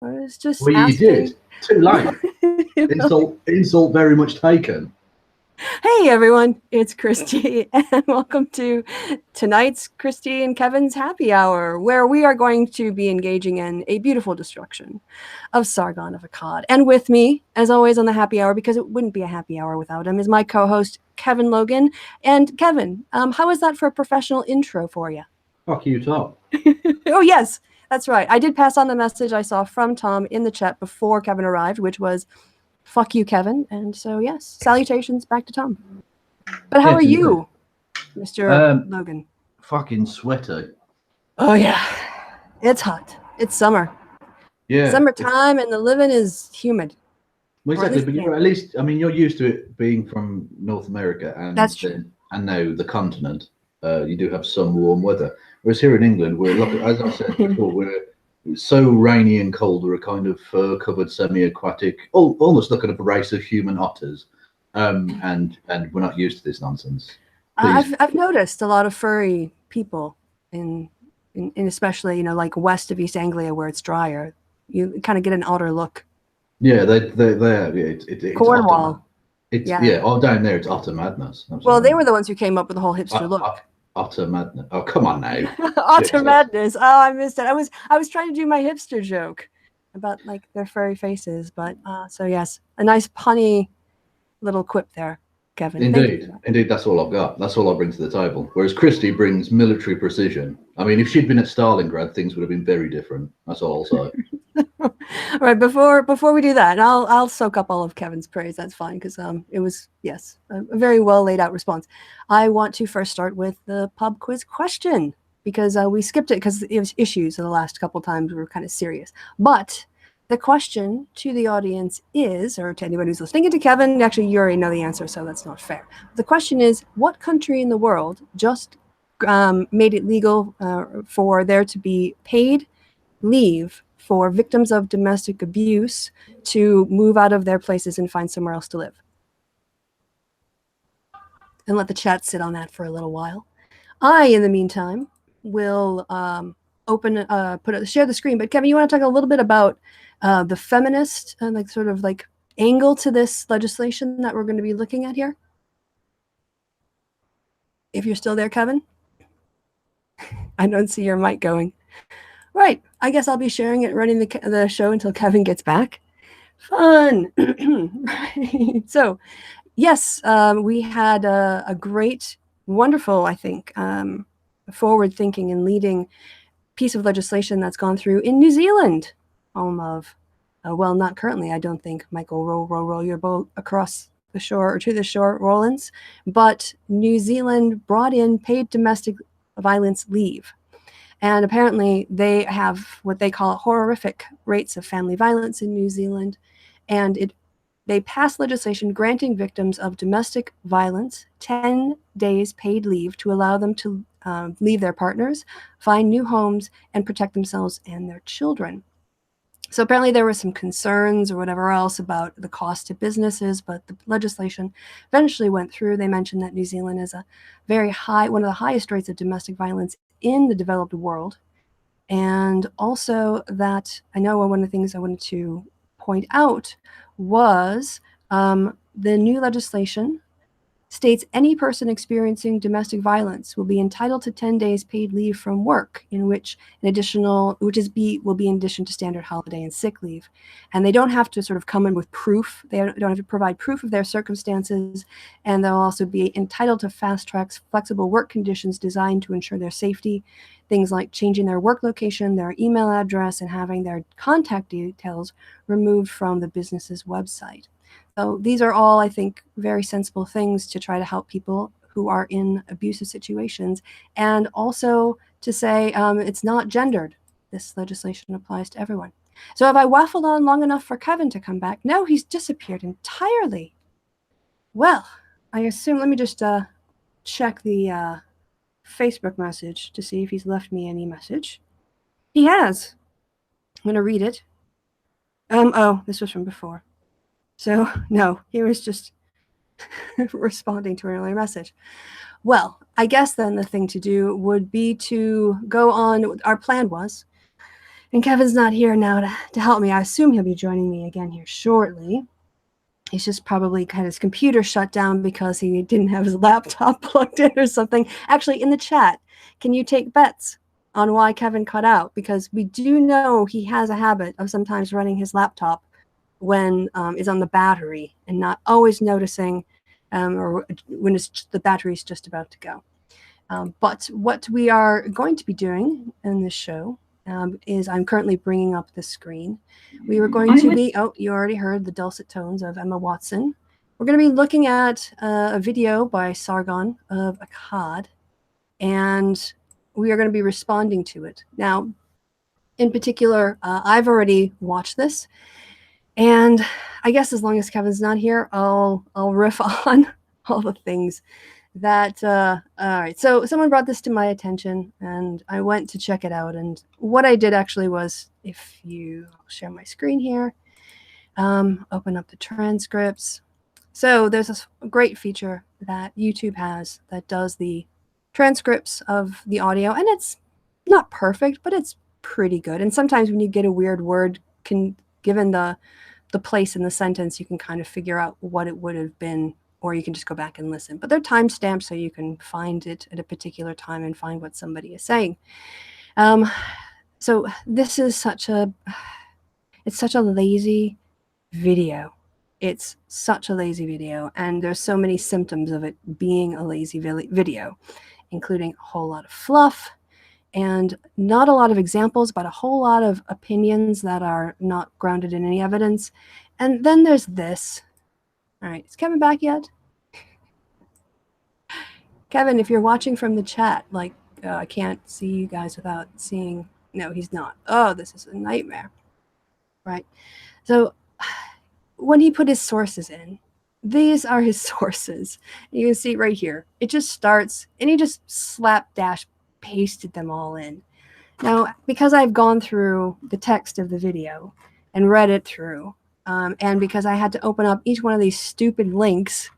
I was just Well, you asking. did. Too late. Insult very much taken. Hey everyone, it's Kristi, and welcome to tonight's Kristi and Kevin's Happy Hour, where we are going to be engaging in a beautiful destruction of Sargon of Akkad. And with me, as always on the Happy Hour, because it wouldn't be a happy hour without him, is my co-host Kevin Logan. And Kevin, how is that for a professional intro for you? Fuck you, Tom. Oh yes, that's right. I did pass on the message I saw from Tom in the chat before Kevin arrived, which was fuck you, Kevin. And so, yes, salutations back to Tom. But how are you, Mr. Logan? Fucking sweaty. Oh, yeah. It's hot. It's summer. Yeah. Summertime, and the living is humid. Well, exactly. But you're at least, I mean, you're used to it being from North America and that's true. And now the continent. You do have some warm weather. Whereas here in England, we're, as I said before, we're so rainy and cold. We're a kind of fur-covered, semi-aquatic, almost looking at a race of human otters, and we're not used to this nonsense. I've noticed a lot of furry people in especially like west of East Anglia where it's drier. You kind of get an otter look. Yeah, it's Cornwall. Oh, down there it's otter madness. Absolutely. Well, they were the ones who came up with the whole hipster look. Otter madness. Oh, come on now. Otter madness. Oh, I missed it. I was trying to do my hipster joke about like their furry faces, but so yes, a nice punny little quip there, Kevin. Indeed, that's all I've got. That's all I bring to the table. Whereas Kristi brings military precision. I mean, if she'd been at Stalingrad, things would have been very different. That's all I'll say. All right, before we do that, and I'll soak up all of Kevin's praise. That's fine because it was a very well laid out response. I want to first start with the pub quiz question because we skipped it because it was issues the last couple times. We were kind of serious, but the question to the audience is, or to anyone who's listening, and to Kevin, actually you already know the answer, so that's not fair. The question is, what country in the world just made it legal for there to be paid leave for victims of domestic abuse to move out of their places and find somewhere else to live? And let the chat sit on that for a little while. I, in the meantime, will share the screen. But Kevin, you want to talk a little bit about the feminist and sort of angle to this legislation that we're going to be looking at here? If you're still there, Kevin? I don't see your mic going. Right, I guess I'll be sharing it, running the show until Kevin gets back. Fun. Right. So, yes, we had a great, wonderful, I think, forward-thinking and leading piece of legislation that's gone through in New Zealand, home of, well, not currently, I don't think, Michael, roll your boat across the shore or to the shore, Rollins, but New Zealand brought in paid domestic violence leave. And apparently they have what they call horrific rates of family violence in New Zealand. And they passed legislation granting victims of domestic violence 10 days paid leave to allow them to leave their partners, find new homes, and protect themselves and their children. So apparently there were some concerns or whatever else about the cost to businesses, but the legislation eventually went through. They mentioned that New Zealand is one of the highest rates of domestic violence in the developed world. And also that I know one of the things I wanted to point out was the new legislation states any person experiencing domestic violence will be entitled to 10 days paid leave from work, in which will be in addition to standard holiday and sick leave. And they don't have to sort of come in with proof. They don't have to provide proof of their circumstances. And they'll also be entitled to fast tracks, flexible work conditions designed to ensure their safety. Things like changing their work location, their email address, and having their contact details removed from the business's website. So these are all, I think, very sensible things to try to help people who are in abusive situations, and also to say it's not gendered. This legislation applies to everyone. So have I waffled on long enough for Kevin to come back? No, he's disappeared entirely. Well, I assume, let me just check the Facebook message to see if he's left me any message. He has. I'm going to read it. Oh, this was from before. So, no, he was just responding to an earlier message. Well, I guess then the thing to do would be to go on. Our plan was And Kevin's not here now to help me. I assume he'll be joining me again here shortly. He's just probably had his computer shut down because he didn't have his laptop plugged in or something. Actually, in the chat, can you take bets on why Kevin cut out? Because we do know he has a habit of sometimes running his laptop when it's on the battery and not always noticing or when the battery's just about to go. But what we are going to be doing in this show is I'm currently bringing up the screen. We were going to be, oh, you already heard the dulcet tones of Emma Watson. We're going to be looking at a video by Sargon of Akkad, and we are going to be responding to it. Now, in particular, I've already watched this, and I guess as long as Kevin's not here, I'll riff on all the things that all right, so someone brought this to my attention and I went to check it out, and what I did actually was, if you share my screen here, open up the transcripts. So there's this great feature that YouTube has that does the transcripts of the audio, and it's not perfect, but it's pretty good. And sometimes when you get a weird word, given the place in the sentence, you can kind of figure out what it would have been, or you can just go back and listen. But they're timestamped, so you can find it at a particular time and find what somebody is saying. So this is it's such a lazy video. It's such a lazy video, and there's so many symptoms of it being a lazy video, including a whole lot of fluff and not a lot of examples, but a whole lot of opinions that are not grounded in any evidence. And then there's this. All right, is Kevin back yet? Kevin, if you're watching from the chat, like, I can't see you guys without seeing. No, he's not. Oh, this is a nightmare. Right. So when he put his sources in, these are his sources. You can see right here. It just starts, and he just slapdash pasted them all in. Now, because I've gone through the text of the video and read it through, and because I had to open up each one of these stupid links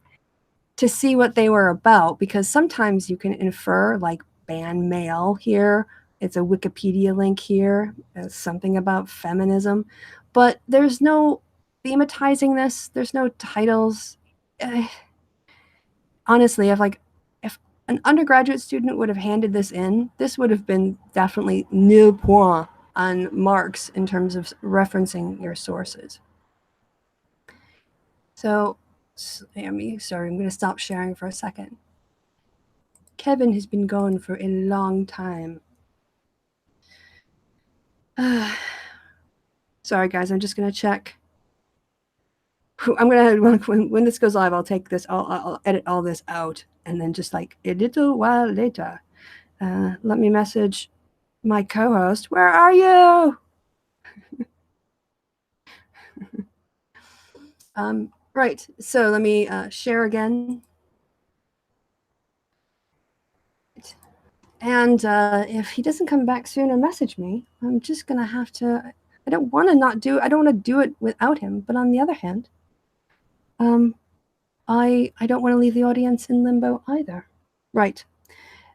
to see what they were about, because sometimes you can infer, like, ban mail here. It's a Wikipedia link here. Something about feminism. But there's no thematizing this. There's no titles. Honestly, if an undergraduate student would have handed this in, this would have been definitely nil point on marks in terms of referencing your sources. So, sorry, I'm going to stop sharing for a second. Kevin has been gone for a long time. Sorry, guys, I'm just going to check. I'm going to, when this goes live, I'll take this, I'll edit all this out and then just like a little while later. Let me message my co-host. Where are you? Right, so let me share again. And if he doesn't come back soon or message me, I'm just going to have to, I don't want to do it without him. But on the other hand, I don't want to leave the audience in limbo either. Right.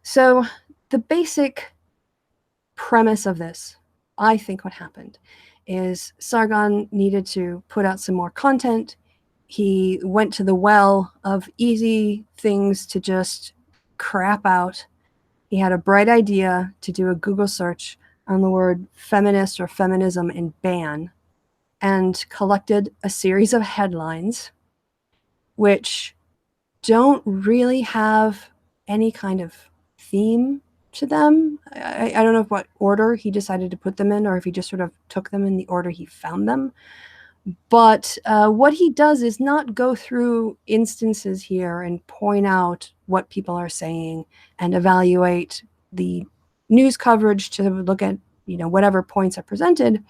So the basic premise of this, I think what happened is Sargon needed to put out some more content. He went to the well of easy things to just crap out. He had a bright idea to do a Google search on the word feminist or feminism and ban, and collected a series of headlines which don't really have any kind of theme to them. I don't know what order he decided to put them in, or if he just sort of took them in the order he found them. But what he does is not go through instances here and point out what people are saying and evaluate the news coverage to look at, whatever points are presented.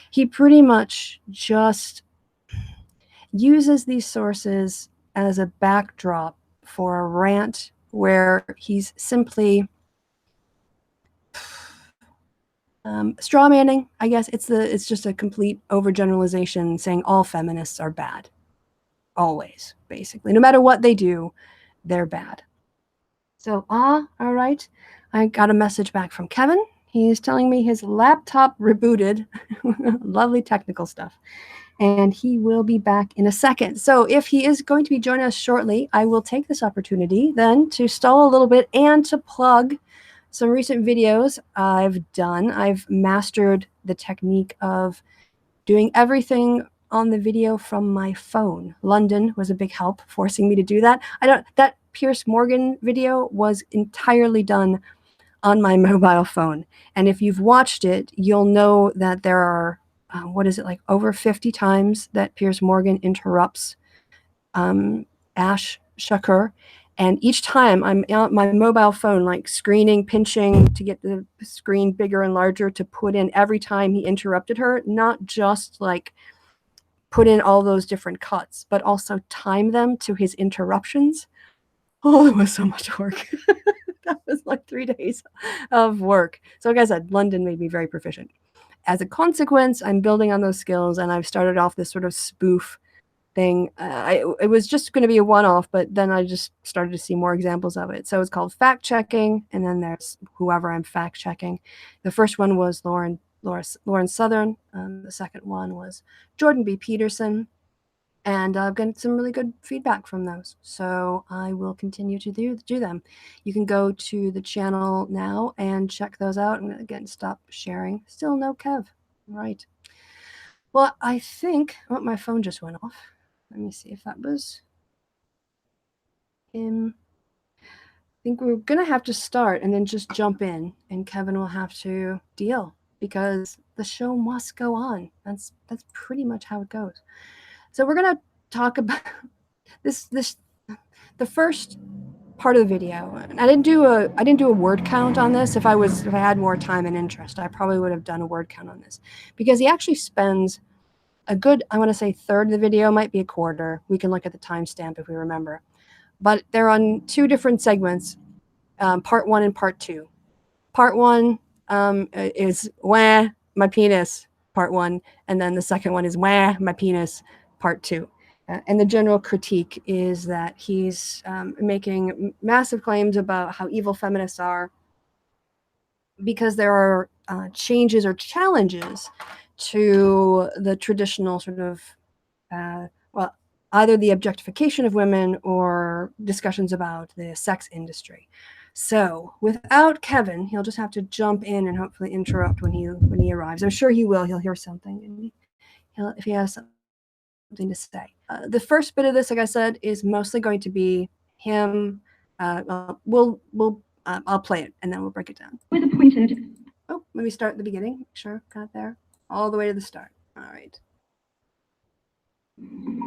He pretty much just uses these sources as a backdrop for a rant where he's simply straw manning. I guess it's just a complete overgeneralization saying all feminists are bad. Always, basically. No matter what they do, they're bad. So, all right. I got a message back from Kevin. He's telling me his laptop rebooted. Lovely technical stuff. And he will be back in a second. So if he is going to be joining us shortly, I will take this opportunity then to stall a little bit and to plug some recent videos I've done. I've mastered the technique of doing everything on the video from my phone. London was a big help, forcing me to do that. That Piers Morgan video was entirely done on my mobile phone. And if you've watched it, you'll know that there are, like over 50 times that Piers Morgan interrupts Ash Shakur. And each time I'm on my mobile phone, like screening, pinching to get the screen bigger and larger to put in every time he interrupted her, not just like put in all those different cuts, but also time them to his interruptions. Oh, it was so much work. That was like 3 days of work. So like I said, London made me very proficient. As a consequence, I'm building on those skills, and I've started off this sort of spoof thing. It was just going to be a one-off, but then I just started to see more examples of it. So it's called fact checking, and then there's whoever I'm fact checking. The first one was Lauren Southern. The second one was Jordan B. Peterson. And I've gotten some really good feedback from those. So I will continue to do them. You can go to the channel now and check those out. I'm going to again stop sharing. Still no Kev. Right. Well, I think my phone just went off. Let me see if that was him. I think we're going to have to start and then just jump in, and Kevin will have to deal because the show must go on. That's pretty much how it goes. So we're going to talk about this the first part of the video. I didn't do a word count on this. If I had more time and interest, I probably would have done a word count on this, because he actually spends a good, I want to say, third of the video, might be a quarter. We can look at the timestamp if we remember. But they're on 2 different segments, part 1 and part 2. Part 1 is wah, my penis, part 1, and then the second one is wah, my penis, part 2. And the general critique is that he's making massive claims about how evil feminists are because there are changes or challenges to the traditional sort of, either the objectification of women or discussions about the sex industry. So without Kevin, he'll just have to jump in and hopefully interrupt when he arrives. I'm sure he will. He'll hear something, and if he has something to say. The first bit of this, like I said, is mostly going to be him. I'll play it and then we'll break it down. Was appointed. Oh, let me start at the beginning. Make sure got there all the way to the start. All right.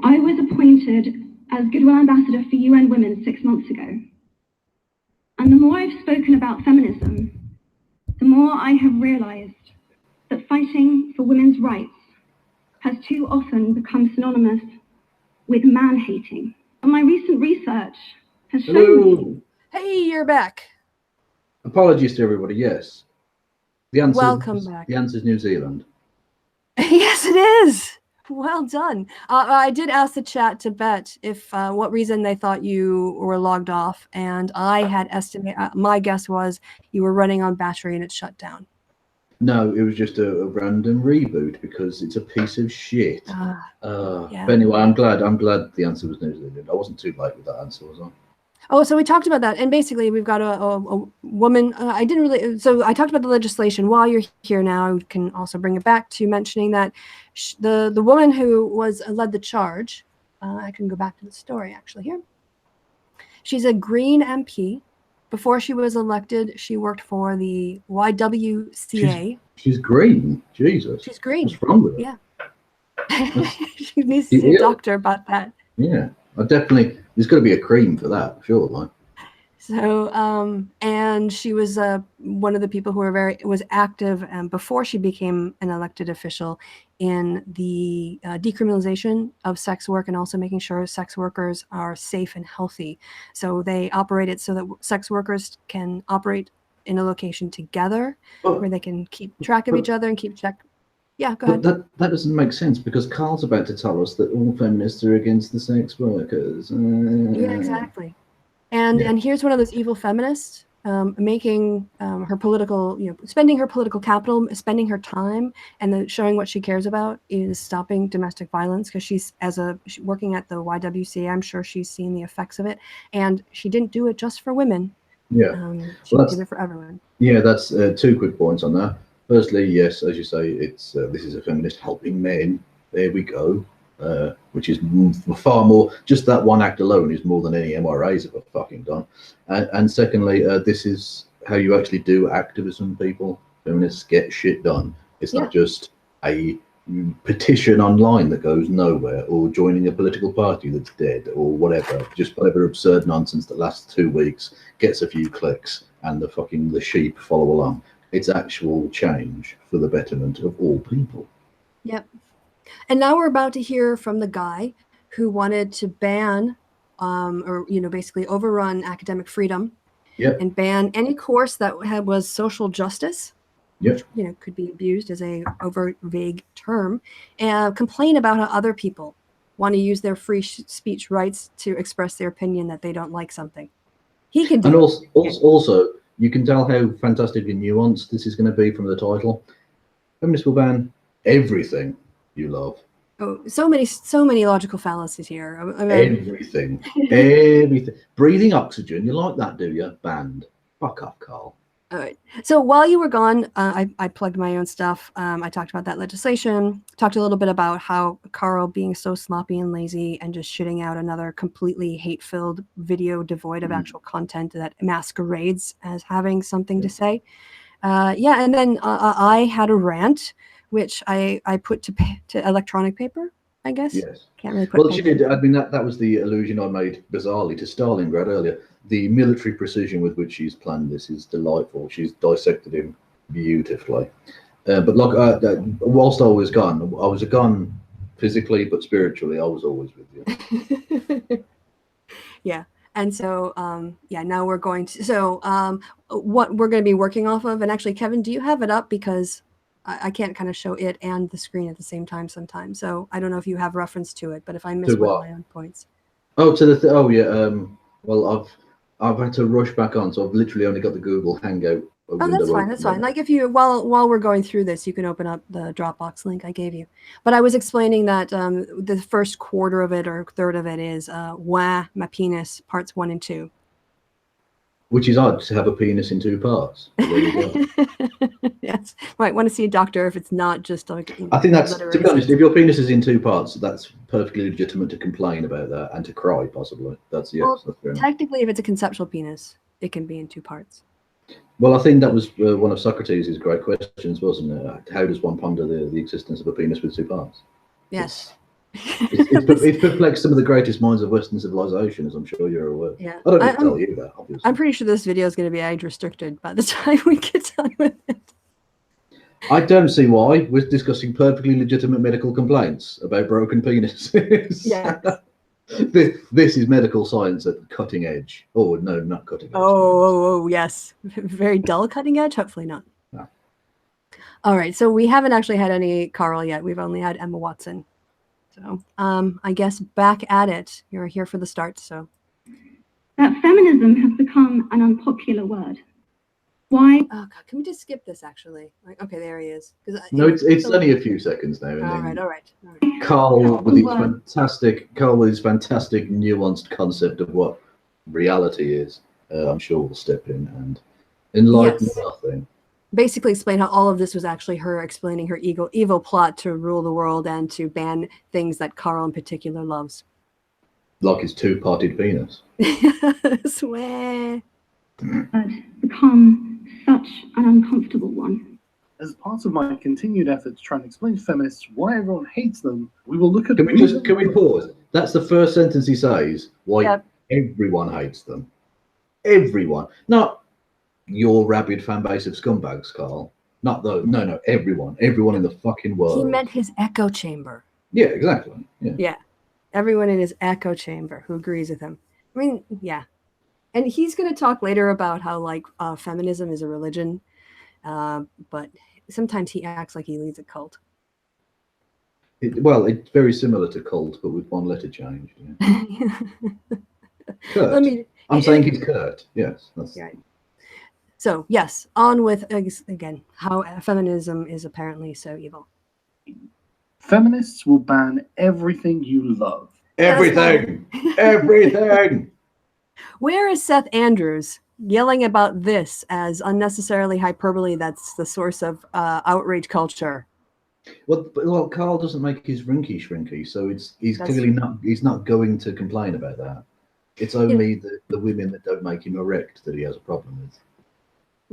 I was appointed as Goodwill Ambassador for UN Women 6 months ago. And the more I've spoken about feminism, the more I have realized that fighting for women's rights has too often become synonymous with man-hating. And my recent research has shown me... Hey, you're back. Apologies to everybody, yes. Welcome back. The answer is New Zealand. Yes, it is. Well done. I did ask the chat to bet if what reason they thought you were logged off, and I had estimated. My guess was you were running on battery and it shut down. No, it was just a random reboot because it's a piece of shit. Yeah. But anyway, I'm glad the answer was New Zealand. I wasn't too late with that answer, was I? Oh, so we talked about that, and basically we've got a woman. So I talked about the legislation. While you're here now, I can also bring it back to mentioning that the woman who led the charge. I can go back to the story actually here. She's a Green MP. Before she was elected, she worked for the YWCA. She's green. Jesus. She's green. What's wrong with her? Yeah. She needs to see a doctor about that. Yeah. There's got to be a cream for that, sure, like. So, and she was one of the people who was active before she became an elected official in the decriminalization of sex work, and also making sure sex workers are safe and healthy. So they operate it so that sex workers can operate in a location together where they can keep track of each other and keep check. Yeah, go ahead. But that doesn't make sense, because Carl's about to tell us that all feminists are against the sex workers. Yeah, exactly. And here's one of those evil feminists making her political, spending her political capital, spending her time, and showing what she cares about is stopping domestic violence, because she's working at the YWCA. I'm sure she's seen the effects of it, and she didn't do it just for women. Yeah, she did it for everyone. Yeah, that's 2 quick points on that. Firstly, yes, as you say, it's this is a feminist helping men. There we go. Which is far more. Just that one act alone is more than any MRAs have fucking done. And secondly, this is how you actually do activism. People, feminists get shit done. It's not just a petition online that goes nowhere, or joining a political party that's dead, or whatever. Just whatever absurd nonsense that lasts 2 weeks, gets a few clicks, and the sheep follow along. It's actual change for the betterment of all people. Yep. And now we're about to hear from the guy who wanted to ban, or basically overrun academic freedom, and ban any course that was social justice, which could be abused as a over vague term, and complain about how other people want to use their free speech rights to express their opinion that they don't like something. He can do. And also, you can tell how fantastically nuanced this is going to be from the title. Feminists will ban everything you love. Oh, so many logical fallacies here. Everything. Breathing oxygen, you like that, do you? Banned. Fuck off, Carl. All right. So while you were gone, I plugged my own stuff. I talked about that legislation, talked a little bit about how Carl being so sloppy and lazy and just shitting out another completely hate-filled video devoid of actual content that masquerades as having something to say. And then I had a rant, which I put to electronic paper, I guess. Yes. Can't really put. Well, she did. I mean, that was the allusion I made bizarrely to Stalingrad earlier. The military precision with which she's planned this is delightful. She's dissected him beautifully. But whilst I was gone physically, but spiritually, I was always with you. Yeah. And so, now we're going to. So, what we're going to be working off of, and actually, Kevin, do you have it up? Because I can't kind of show it and the screen at the same time sometimes. So I don't know if you have reference to it, but if I miss one of my own points. Oh, to the well, I've had to rush back on, so I've literally only got the Google Hangout. Oh, that's fine. That's fine. Like if you while we're going through this, you can open up the Dropbox link I gave you. But I was explaining that the first quarter of it or third of it is Wah, my penis, parts 1 and 2. Which is odd to have a penis in 2 parts. There you go. Yes, might want to see a doctor if it's not just like. I think that's, to be honest, if your penis is in 2 parts, that's perfectly legitimate to complain about that and to cry, possibly. That's fair enough. Technically, if it's a conceptual penis, it can be in 2 parts. Well, I think that was one of Socrates' great questions, wasn't it? How does one ponder the existence of a penis with 2 parts? Yes. It's perplexed some of the greatest minds of Western civilization, as I'm sure you're aware. Yeah. I don't need to tell you that, obviously. I'm pretty sure this video is going to be age restricted by the time we get done with it. I don't see why. We're discussing perfectly legitimate medical complaints about broken penises. Yeah. This is medical science at cutting edge. Oh, no, not cutting edge. Oh, yes. Very dull cutting edge? Hopefully not. No. All right. So we haven't actually had any Carl yet. We've only had Emma Watson. So I guess back at it. You're here for the start. So that feminism has become an unpopular word. Why? Oh God, can we just skip this? Actually, okay, there he is. No, it's only a few seconds now. All right. Carl with his fantastic, nuanced concept of what reality is. I'm sure we'll step in and enlighten nothing. Basically explain how all of this was actually her explaining her evil plot to rule the world and to ban things that Carl in particular loves. Like his 2-parted penis. Swear. Become such an uncomfortable one. As part of my continued effort to try and explain to feminists why everyone hates them, we will look at... Can we pause? That's the first sentence he says, why everyone hates them. Everyone. Not your rabid fan base of scumbags, Carl. Not those. No, everyone. Everyone in the fucking world. He meant his echo chamber. Yeah, exactly. Yeah. Everyone in his echo chamber who agrees with him. I mean, yeah. And he's going to talk later about how feminism is a religion, but sometimes he acts like he leads a cult. It's very similar to cult, but with 1 letter changed. Yeah. Kurt. I'm saying he's Kurt. Yes. That's... Right. So yes, on with again how feminism is apparently so evil. Feminists will ban everything you love. Everything, everything. Where is Seth Andrews yelling about this as unnecessarily hyperbole? That's the source of outrage culture. Well, Carl doesn't make his rinky shrinky, so he's That's clearly true. not. He's not going to complain about that. It's only the women that don't make him erect that he has a problem with.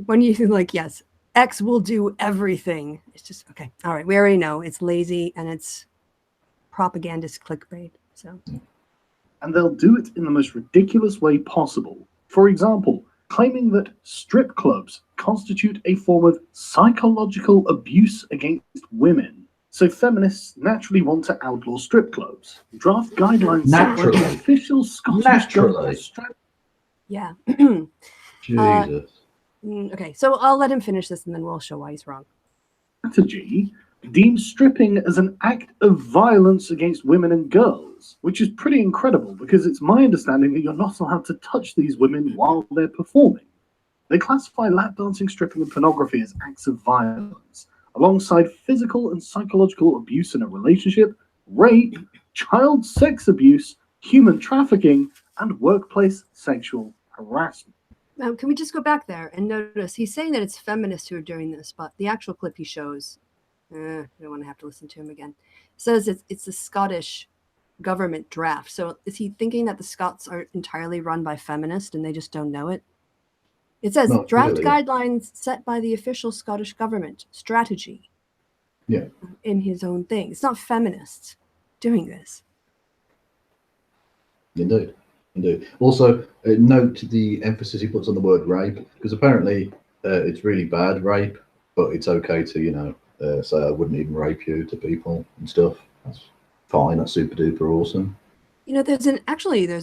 When you like, yes, X will do everything. It's just okay. All right, we already know it's lazy and it's propagandist clickbait. So, And they'll do it in the most ridiculous way possible. For example, claiming that strip clubs constitute a form of psychological abuse against women. So feminists naturally want to outlaw strip clubs. Draft guidelines set by the official Scottish government. yeah. Jesus. Okay, so I'll let him finish this and then we'll show why he's wrong. Strategy deems stripping as an act of violence against women and girls, which is pretty incredible because it's my understanding that you're not allowed to touch these women while they're performing. They classify lap dancing, stripping, and pornography as acts of violence, alongside physical and psychological abuse in a relationship, rape, child sex abuse, human trafficking, and workplace sexual harassment. Can we just go back there and notice he's saying that it's feminists who are doing this, but the actual clip he shows, I don't want to have to listen to him again, says it's the Scottish government draft. So is he thinking that the Scots are entirely run by feminists and they just don't know it? It says draft guidelines set by the official Scottish government strategy. Yeah. In his own thing. It's not feminists doing this. Indeed. Also, note the emphasis he puts on the word rape, because apparently it's really bad rape, but it's okay to, say I wouldn't even rape you to people and stuff. That's fine. That's super duper awesome. There's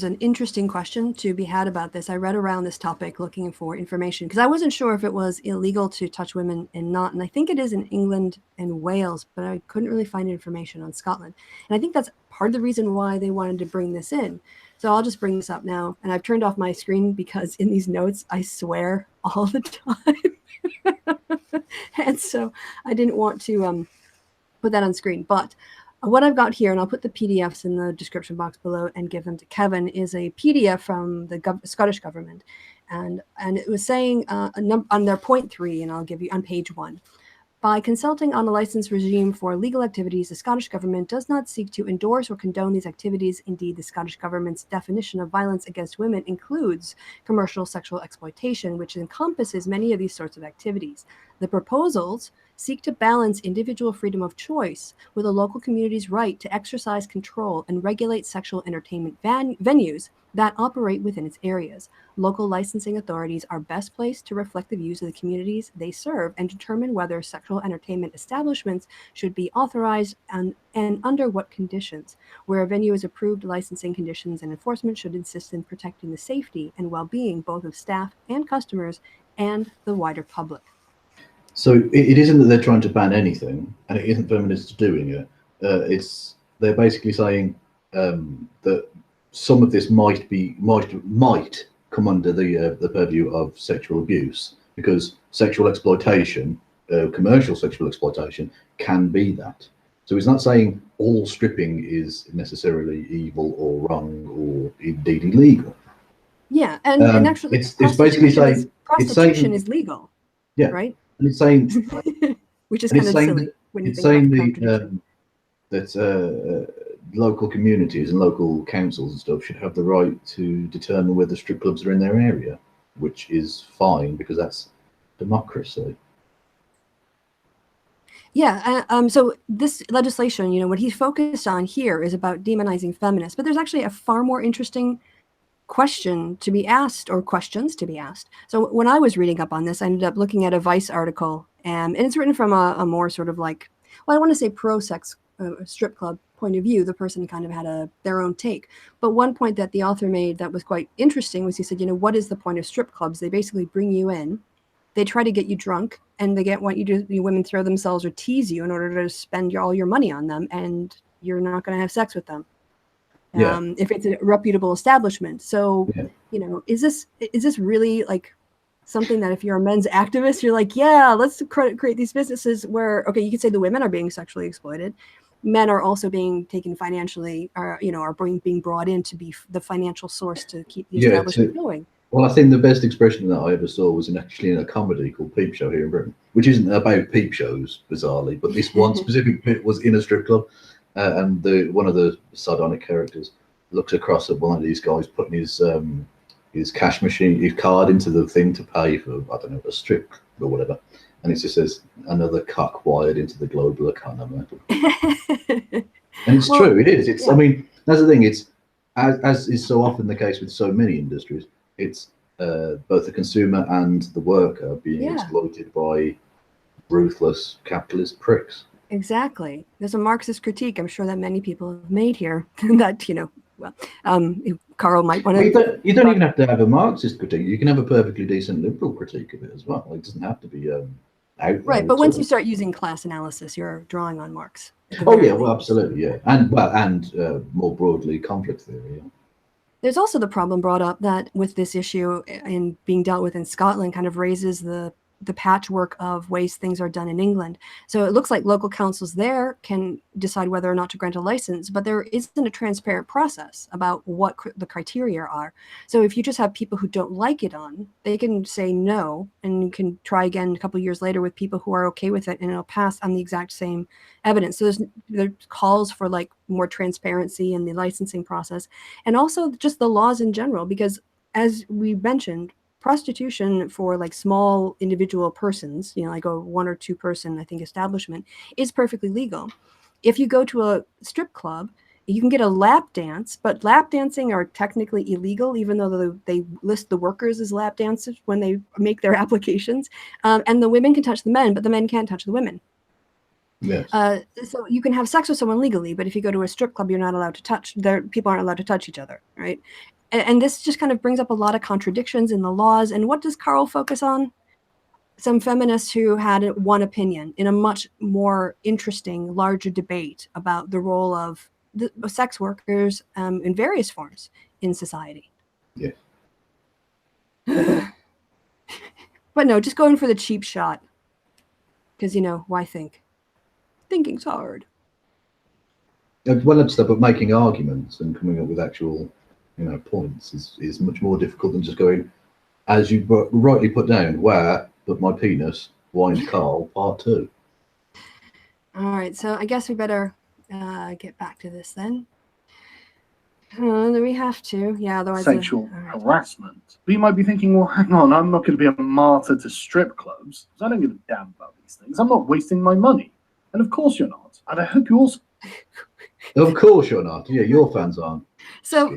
an interesting question to be had about this. I read around this topic looking for information because I wasn't sure if it was illegal to touch women and not. And I think it is in England and Wales, but I couldn't really find information on Scotland. And I think that's part of the reason why they wanted to bring this in. So I'll just bring this up now. And I've turned off my screen because in these notes, I swear all the time. And so I didn't want to put that on screen. But what I've got here, and I'll put the PDFs in the description box below and give them to Kevin, is a PDF from the Scottish government. And it was saying on their point 3, and I'll give you on page 1. By consulting on a license regime for legal activities, the Scottish government does not seek to endorse or condone these activities. Indeed, the Scottish government's definition of violence against women includes commercial sexual exploitation, which encompasses many of these sorts of activities. The proposals seek to balance individual freedom of choice with a local community's right to exercise control and regulate sexual entertainment venues that operate within its areas. Local licensing authorities are best placed to reflect the views of the communities they serve and determine whether sexual entertainment establishments should be authorized and under what conditions. Where a venue is approved, licensing conditions and enforcement should insist in protecting the safety and well-being both of staff and customers and the wider public. So it isn't that they're trying to ban anything, and it isn't feminists doing it. They're basically saying that some of this might come under the purview of sexual abuse, because sexual exploitation, commercial sexual exploitation, can be that. So he's not saying all stripping is necessarily evil or wrong or indeed illegal. Yeah, and actually, it's basically saying prostitution is legal. Yeah, right. And it's saying, which is kind of silly when you think about that local communities and local councils and stuff should have the right to determine whether strip clubs are in their area, which is fine because that's democracy. Yeah, so this legislation, what he's focused on here is about demonizing feminists, but there's actually a far more interesting question to be asked, or questions to be asked. So when I was reading up on this, I ended up looking at a Vice article, and it's written from a more sort of like, well, I want to say pro-sex strip club point of view. The person kind of had their own take. But one point that the author made that was quite interesting was he said, what is the point of strip clubs? They basically bring you in, they try to get you drunk, and they want you to, women throw themselves or tease you in order to spend all your money on them, and you're not going to have sex with them. If it's a reputable establishment. So, is this really like something that if you're a men's activist, you're like, yeah, let's create these businesses where, okay, you could say the women are being sexually exploited. Men are also being taken financially, or, you know, are being brought in to be the financial source to keep the establishment going. Well, I think the best expression that I ever saw was actually in a comedy called Peep Show here in Britain, which isn't about peep shows, bizarrely, but this one specific bit was in a strip club, and one of the sardonic characters looks across at one of these guys putting his cash machine, his card into the thing to pay for, I don't know, a strip or whatever, and it just says, another cock wired into the global economy. And it's true, it is. It's, yeah. I mean, that's the thing, it's, as is so often the case with so many industries, it's both the consumer and the worker being exploited by ruthless capitalist pricks. Exactly. There's a Marxist critique I'm sure that many people have made here that, you know, well, Carl might want to... You don't even have to have a Marxist critique. You can have a perfectly decent liberal critique of it as well. It doesn't have to be out. Right, but once you start using class analysis, you're drawing on Marx. Oh yeah, well, absolutely, yeah, and more broadly, conflict theory. Yeah. There's also the problem brought up that with this issue in being dealt with in Scotland kind of raises the patchwork of ways things are done in England. So it looks like local councils there can decide whether or not to grant a license, but there isn't a transparent process about what the criteria are. So if you just have people who don't like it on, they can say no, and you can try again a couple of years later with people who are okay with it, and it'll pass on the exact same evidence. So there's calls for like more transparency in the licensing process, and also just the laws in general, because as we mentioned, prostitution for like small individual persons, you know, like a 1 or 2 person, I think, establishment is perfectly legal. If you go to a strip club, you can get a lap dance, but lap dancing are technically illegal, even though they list the workers as lap dancers when they make their applications. And the women can touch the men, but the men can't touch the women. Yes. So you can have sex with someone legally, but if you go to a strip club, you're not allowed to touch. People aren't allowed to touch each other, right? And this just kind of brings up a lot of contradictions in the laws. And what does Carl focus on? Some feminists who had one opinion in a much more interesting, larger debate about the role of the sex workers in various forms in society. Yeah. But no, just going for the cheap shot. Because, you know, why think? Thinking's hard. Well, it's but making arguments and coming up with actual, you know, points is much more difficult than just going, as you rightly put down, where but my penis whined Carl, part 2. All right, so I guess we better get back to this then. Do we have to? Yeah, otherwise... Sexual harassment. But you might be thinking, well, hang on, I'm not going to be a martyr to strip clubs, because I don't give a damn about these things. I'm not wasting my money. And of course you're not. And I hope you also... Of course you're not. Yeah, your fans aren't. So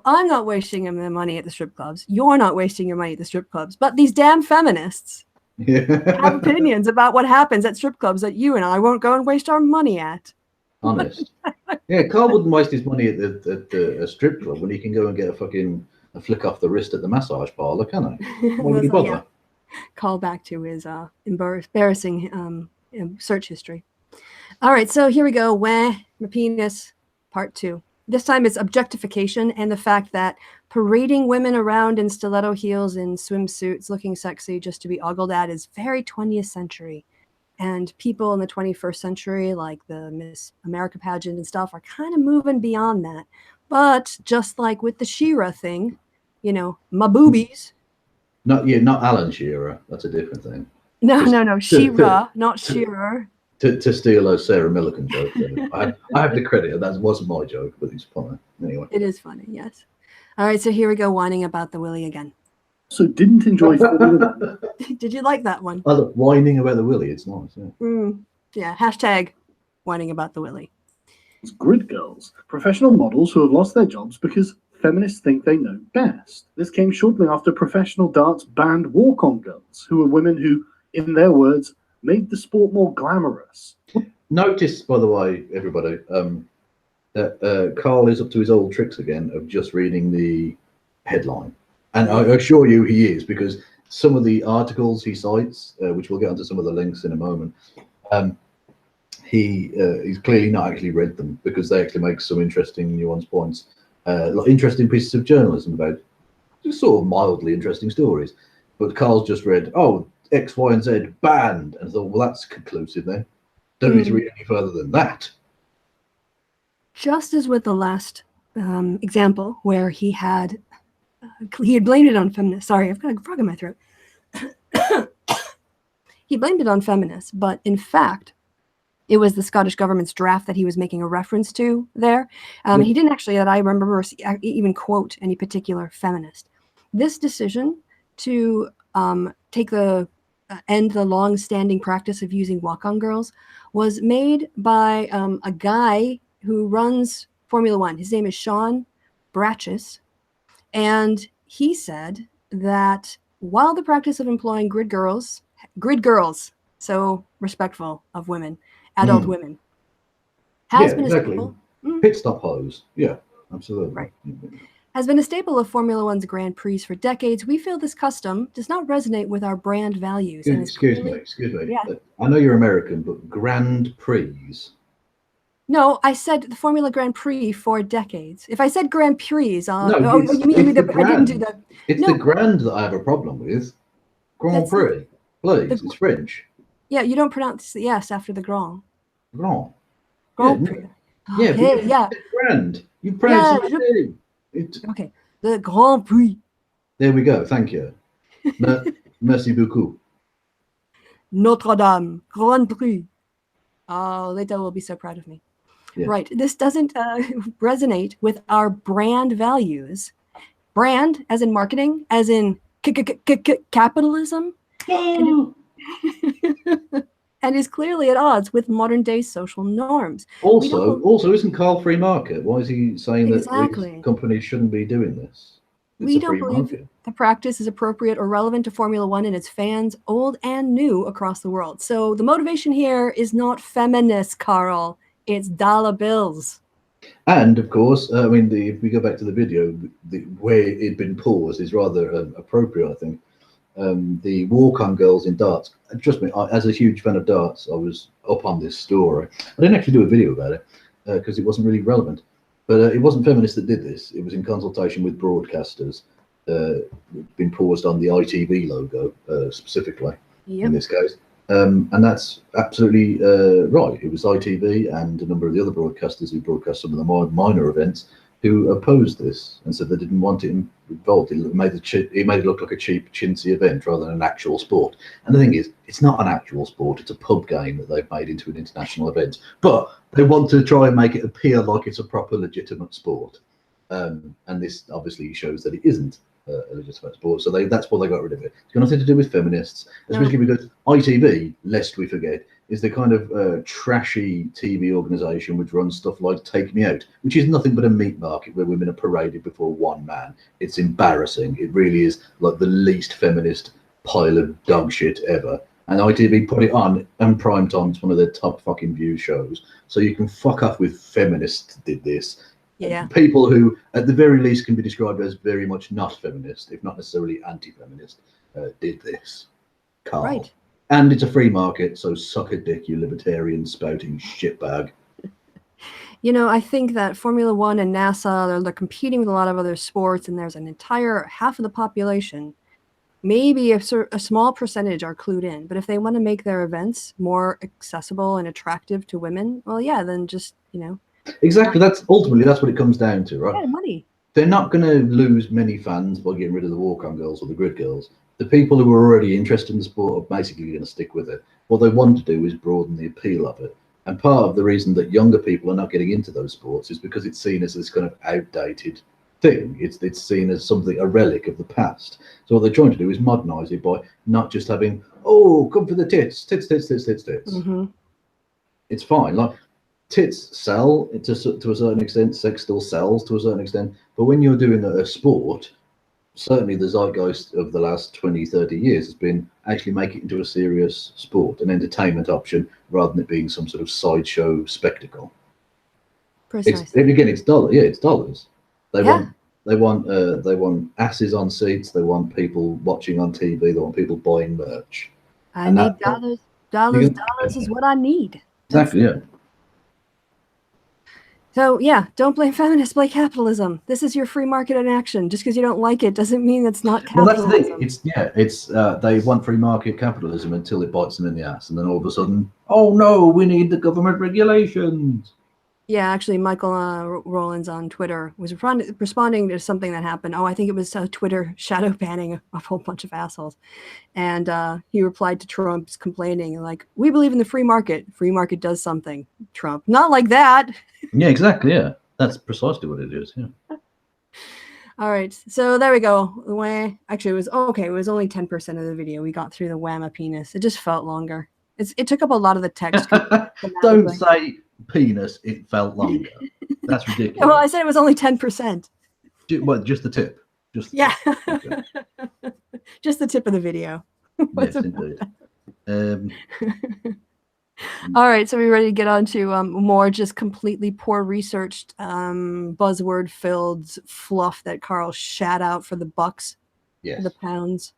I'm not wasting my money at the strip clubs. You're not wasting your money at the strip clubs. But these damn feminists have opinions about what happens at strip clubs that you and I won't go and waste our money at. Honest. Yeah, Carl wouldn't waste his money at a strip club when he can go and get a flick off the wrist at the massage parlor, can he? Why would he bother? Yeah. Call back to his embarrassing search history. All right, so here we go. Where my penis, part 2. This time it's objectification and the fact that parading women around in stiletto heels and swimsuits looking sexy just to be ogled at is very 20th century. And people in the 21st century, like the Miss America pageant and stuff, are kind of moving beyond that. But just like with the Shearer thing, you know, my boobies. Not Alan Shearer. That's a different thing. No, Shearer, not Shearer. To steal a Sarah Millican joke. I have the credit. That wasn't my joke, but it's funny. Anyway. It is funny, yes. All right, so here we go, whining about the willy again. So didn't enjoy... Did you like that one? I look, whining about the willy. It's nice, yeah. Yeah, hashtag whining about the willy. Grid girls, professional models who have lost their jobs because feminists think they know best. This came shortly after professional darts banned walk-on girls, who were women who, in their words, made the sport more glamorous. Notice, by the way, everybody, that Carl is up to his old tricks again of just reading the headline. And I assure you he is, because some of the articles he cites, which we'll get onto some of the links in a moment, he's clearly not actually read them, because they actually make some interesting nuanced points, like interesting pieces of journalism about just sort of mildly interesting stories. But Carl's just read, oh, X, Y, and Z banned, and I thought, well, that's conclusive then. Don't need to read any further than that. Just as with the last example, where he had blamed it on feminists. Sorry, I've got a frog in my throat. He blamed it on feminists, but in fact, it was the Scottish government's draft that he was making a reference to there. He didn't actually, that I remember, even quote any particular feminist. This decision to take the end the long-standing practice of using walk-on girls was made by a guy who runs Formula One. His name is Sean Bratches, and he said that while the practice of employing grid girls, so respectful of women, adult women, has been a staple. Pit stop hose. Yeah, absolutely. Right. Has been a staple of Formula One's Grand Prix for decades. We feel this custom does not resonate with our brand values. Excuse me. Yeah. I know you're American, but Grand Prix. No, I said the Formula Grand Prix for decades. If I said Grand Prix, you mean I didn't do that. It's the Grand that I have a problem with. Grand Prix. Please, it's French. Yeah, you don't pronounce the S after the Grand. Grand. Grand Prix. Yeah, Okay, yeah. Grand. You pronounce it. Okay, the Grand Prix. There we go. Thank you. Merci beaucoup. Notre Dame, Grand Prix. Oh, Leta will be so proud of me. Yeah. Right. This doesn't resonate with our brand values. Brand, as in marketing, as in capitalism. And is clearly at odds with modern day social norms. Also, isn't Carl free market? Why is he saying that these companies shouldn't be doing this? We don't believe the practice is appropriate or relevant to Formula One and its fans, old and new, across the world. So the motivation here is not feminist, Carl. It's dollar bills. And of course, I mean, if we go back to the video, where it'd been paused is rather appropriate, I think. The walk-on girls in darts. Trust me, as a huge fan of darts, I was up on this story. I didn't actually do a video about it because it wasn't really relevant. But it wasn't feminists that did this. It was in consultation with broadcasters. Been paused on the ITV logo specifically in this case. And that's absolutely right. It was ITV and a number of the other broadcasters who broadcast some of the more minor events who opposed this and said they didn't want it involved. It made it look like a cheap, chintzy event rather than an actual sport. And the thing is, it's not an actual sport. It's a pub game that they've made into an international event. But they want to try and make it appear like it's a proper, legitimate sport. And this obviously shows that it isn't a legitimate sport. So that's why they got rid of it. It's got nothing to do with feminists, especially because ITV, lest we forget, is the kind of trashy TV organisation which runs stuff like Take Me Out, which is nothing but a meat market where women are paraded before one man. It's embarrassing. It really is like the least feminist pile of dog shit ever. And ITV put it on and prime time. It's one of their top fucking view shows. So you can fuck off with feminists did this. Yeah. People who, at the very least, can be described as very much not feminist, if not necessarily anti-feminist, did this. Carl. Right. And it's a free market, so suck a dick, you libertarian spouting shitbag. You know, I think that Formula One and NASA, they're competing with a lot of other sports, and there's an entire half of the population, maybe a small percentage are clued in. But if they want to make their events more accessible and attractive to women, well, yeah, then just, you know. Exactly. That's what it comes down to, right? Yeah, money. They're not going to lose many fans by getting rid of the walk-on girls or the grid girls. The people who are already interested in the sport are basically going to stick with it. What they want to do is broaden the appeal of it. And part of the reason that younger people are not getting into those sports is because it's seen as this kind of outdated thing. It's seen as something, a relic of the past. So what they're trying to do is modernize it by not just having, oh, come for the tits. Mm-hmm. It's fine. Like, tits sell to a certain extent, sex still sells to a certain extent, but when you're doing a sport, certainly the zeitgeist of the last 20, 30 years has been actually make it into a serious sport, an entertainment option, rather than it being some sort of sideshow spectacle. Precisely. It's dollars. Yeah, it's dollars. They want asses on seats. They want people watching on TV. They want people buying merch. I need dollars. Dollars is what I need. Exactly. Yeah. So yeah, don't blame feminists, blame capitalism. This is your free market in action. Just because you don't like it doesn't mean it's not Well, capitalism. that's the thing. It's they want free market capitalism until it bites them in the ass, and then all of a sudden, oh no, we need the government regulations. Yeah, actually, Michael Rowlands on Twitter was responding to something that happened. Oh, I think it was Twitter shadow banning a whole bunch of assholes. And he replied to Trump's complaining, like, we believe in the free market. Free market does something. Trump, not like that. Yeah, exactly. Yeah, that's precisely what it is. Yeah. All right, so there we go. Actually, it was okay. It was only 10% of the video. We got through the whamma penis. It just felt longer. It took up a lot of the text. Don't say penis. It felt longer. That's ridiculous. Well, I said it was only 10%. What? Just the tip. Just yeah. Okay. Just the tip of the video. Yes, indeed. All right, so we're ready to get on to more just completely poor researched buzzword filled fluff that Carl shat out for the bucks, yes. for the pounds.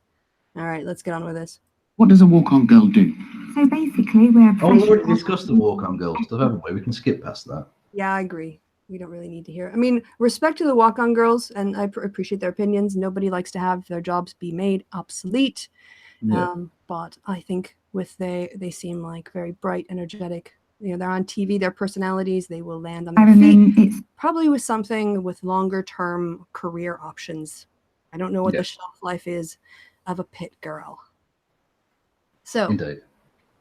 All right, let's get on with this. What does a walk-on girl do? So basically, we're Oh, we've already discussed the walk-on girl stuff, haven't we? We can skip past that. Yeah, I agree. We don't really need to hear. I mean, respect to the walk-on girls, and I appreciate their opinions. Nobody likes to have their jobs be made obsolete. Yeah. But I think they seem like very bright, energetic. You know, they're on TV, their personalities, they will land on their feet. It's probably with something with longer-term career options. I don't know what the shelf life is of a pit girl. So indeed.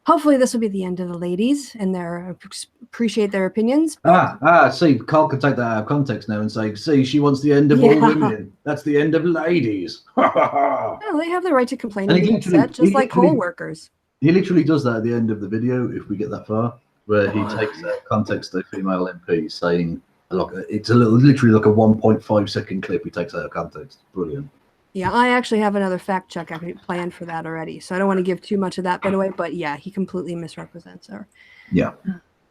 Hopefully this will be the end of the ladies and their appreciate their opinions. See, Carl can take that out of context now and say, see, she wants the end of all women. That's the end of ladies. No, they have the right to complain And and be upset, just like coal workers. He literally does that at the end of the video, if we get that far, where he takes out of context a female MP saying, look, it's literally like a 1.5 second clip he takes out of context. Brilliant. Yeah, I actually have another fact check I planned for that already, so I don't want to give too much of that bit away, but yeah, he completely misrepresents her. Yeah.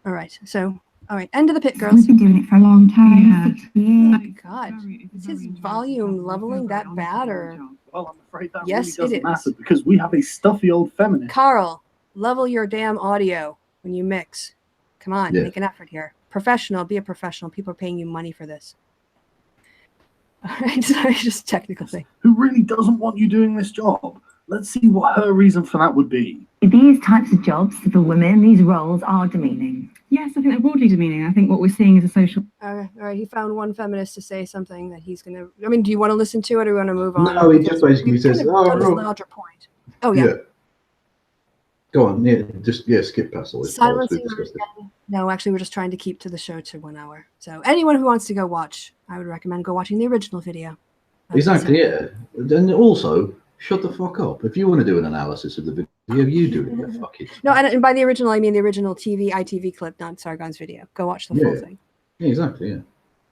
All right, so, all right, end of the pit, girls. We've been doing it for a long time. Oh my God, is his volume leveling that bad, or? Well, I'm afraid that Yes, really it doesn't is. matter because we have a stuffy old feminist. Carl, level your damn audio when you mix. Come on, make an effort here. Professional, be a professional. People are paying you money for this. All right, sorry, just technical thing. Who really doesn't want you doing this job? Let's see what her reason for that would be. These types of jobs for women, these roles are demeaning. Yes, I think they're broadly demeaning. I think what we're seeing is a social... All right, he found one feminist to say something that he's going to... I mean, do you want to listen to it or do you want to move on? No, he just basically says, oh, no. Larger point. Oh, yeah. Go on, skip past all this. Silencing men. No, actually, we're just trying to keep to the show to 1 hour. So anyone who wants to go watch, I would recommend go watching the original video. Exactly, yeah. And also, shut the fuck up. If you want to do an analysis of the video, you do it. Yeah, fuck it. No, and by the original, I mean the original ITV clip, not Sargon's video. Go watch the full thing. Yeah, exactly, yeah.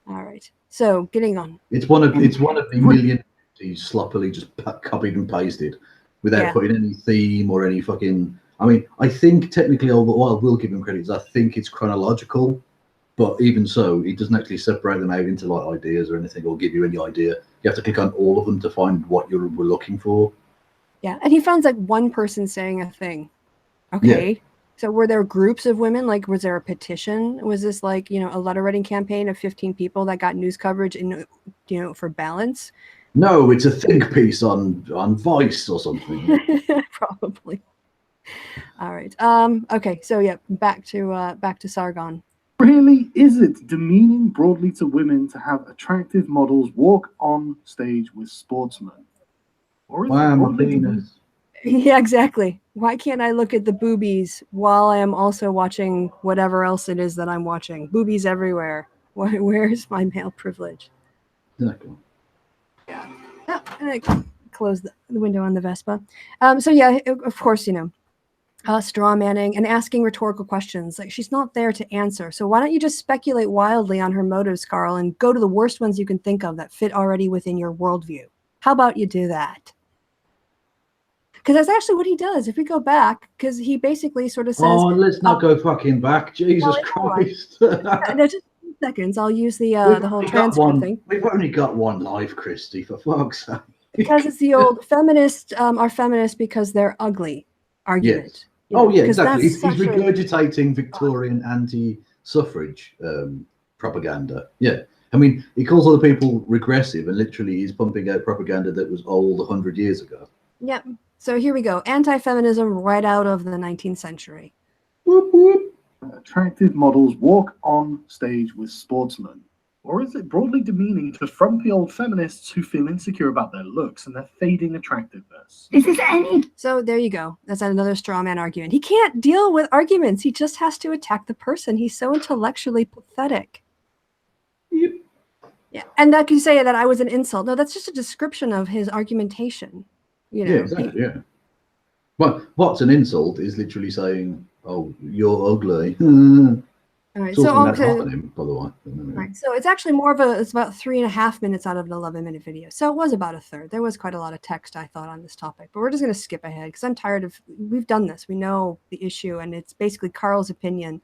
All right. So, getting on. It's one of the million he's sloppily just copied and pasted without putting any theme or any fucking... I mean, I think technically, what I will give him credit is I think it's chronological, but even so, he doesn't actually separate them out into like ideas or anything or give you any idea. You have to click on all of them to find what you were looking for. Yeah, and he found like one person saying a thing. Okay. Yeah. So were there groups of women? Like, was there a petition? Was this like, a letter writing campaign of 15 people that got news coverage in, for balance? No, it's a think piece on Vice or something. Probably. All right. Okay. So yeah, back to Sargon. Really, is it demeaning broadly to women to have attractive models walk on stage with sportsmen? Or is it broadly demeaning? Yeah, exactly. Why can't I look at the boobies while I am also watching whatever else it is that I'm watching? Boobies everywhere. Where's my male privilege? Exactly. Yeah. Oh, and I close the window on the Vespa. So yeah, of course, straw manning and asking rhetorical questions. Like, she's not there to answer. So why don't you just speculate wildly on her motives, Carl, and go to the worst ones you can think of that fit already within your worldview? How about you do that? Because that's actually what he does. If we go back, because he basically sort of says... Oh, let's not go fucking back. Jesus Christ. No, just 2 seconds. I'll use the whole transcript thing. We've only got one live, Kristi, for fuck's sake. Because it's the old feminist are feminists because they're ugly argument. Yes. Oh, yeah, exactly. He's regurgitating Victorian anti-suffrage propaganda. Yeah. I mean, he calls other people regressive, and literally he's pumping out propaganda that was old 100 years ago. Yep. So here we go. Anti-feminism right out of the 19th century. Whoop, whoop. Attractive models walk on stage with sportsmen. Or is it broadly demeaning to frumpy old feminists who feel insecure about their looks and their fading attractiveness? Is this any So there you go. That's another straw man argument. He can't deal with arguments. He just has to attack the person. He's so intellectually pathetic. Yep. Yeah. And that you say that I was an insult. No, that's just a description of his argumentation. You know, Yeah, exactly. Yeah. Well, what's an insult is literally saying, "Oh, you're ugly." All right. It's also So an okay. homonym, by the way. Right. So it's actually more of a, it's about 3.5 minutes out of an 11-minute video. So it was about a third. There was quite a lot of text, I thought, on this topic, but we're just going to skip ahead because I'm tired of, we've done this. We know the issue, and it's basically Carl's opinion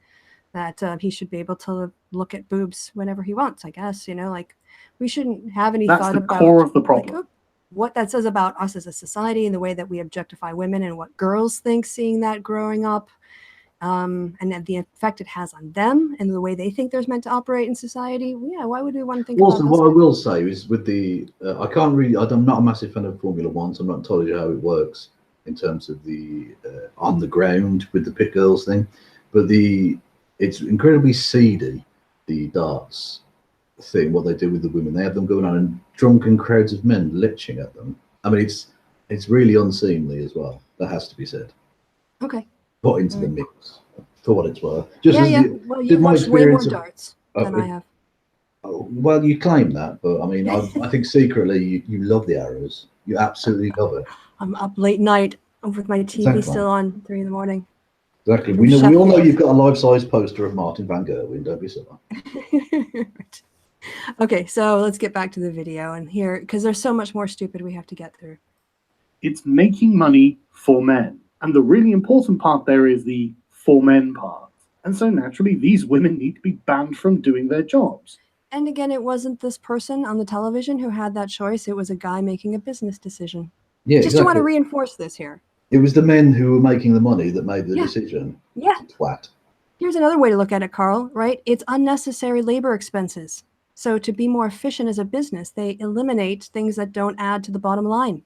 that he should be able to look at boobs whenever he wants, I guess, you know, like we shouldn't have any That's thought the about core of the like, problem. what that says about us as a society and the way that we objectify women and what girls think seeing that growing up. And then the effect it has on them and the way they think they're meant to operate in society. Yeah, why would we want to think Also, about what I those will say is with the, I can't really, I'm not a massive fan of Formula One, so I'm not entirely sure how it works in terms of the on the ground with the pit girls thing, but it's incredibly seedy, the darts thing, what they do with the women. They have them going on and drunken crowds of men lynching at them. I mean, it's really unseemly as well. That has to be said. Okay. Put into the mix for what it's worth. Just Yeah, as yeah. the- Well, did you've my watched way more experience of- darts than I have. Well, you claim that, but I mean, I think secretly you love the arrows. You absolutely love it. I'm up late night with my TV Exactly. still on 3 in. Exactly. We all know you've got a life-size poster of Martin van Gerwen. Don't be silly. Okay, so let's get back to the video and here, because there's so much more stupid we have to get through. It's making money for men. And the really important part there is the for men part. And so naturally, these women need to be banned from doing their jobs. And again, it wasn't this person on the television who had that choice. It was a guy making a business decision. Yeah, Just exactly. to want to reinforce this here. It was the men who were making the money that made the decision. Yeah. Twat. Here's another way to look at it, Carl, right? It's unnecessary labor expenses. So to be more efficient as a business, they eliminate things that don't add to the bottom line.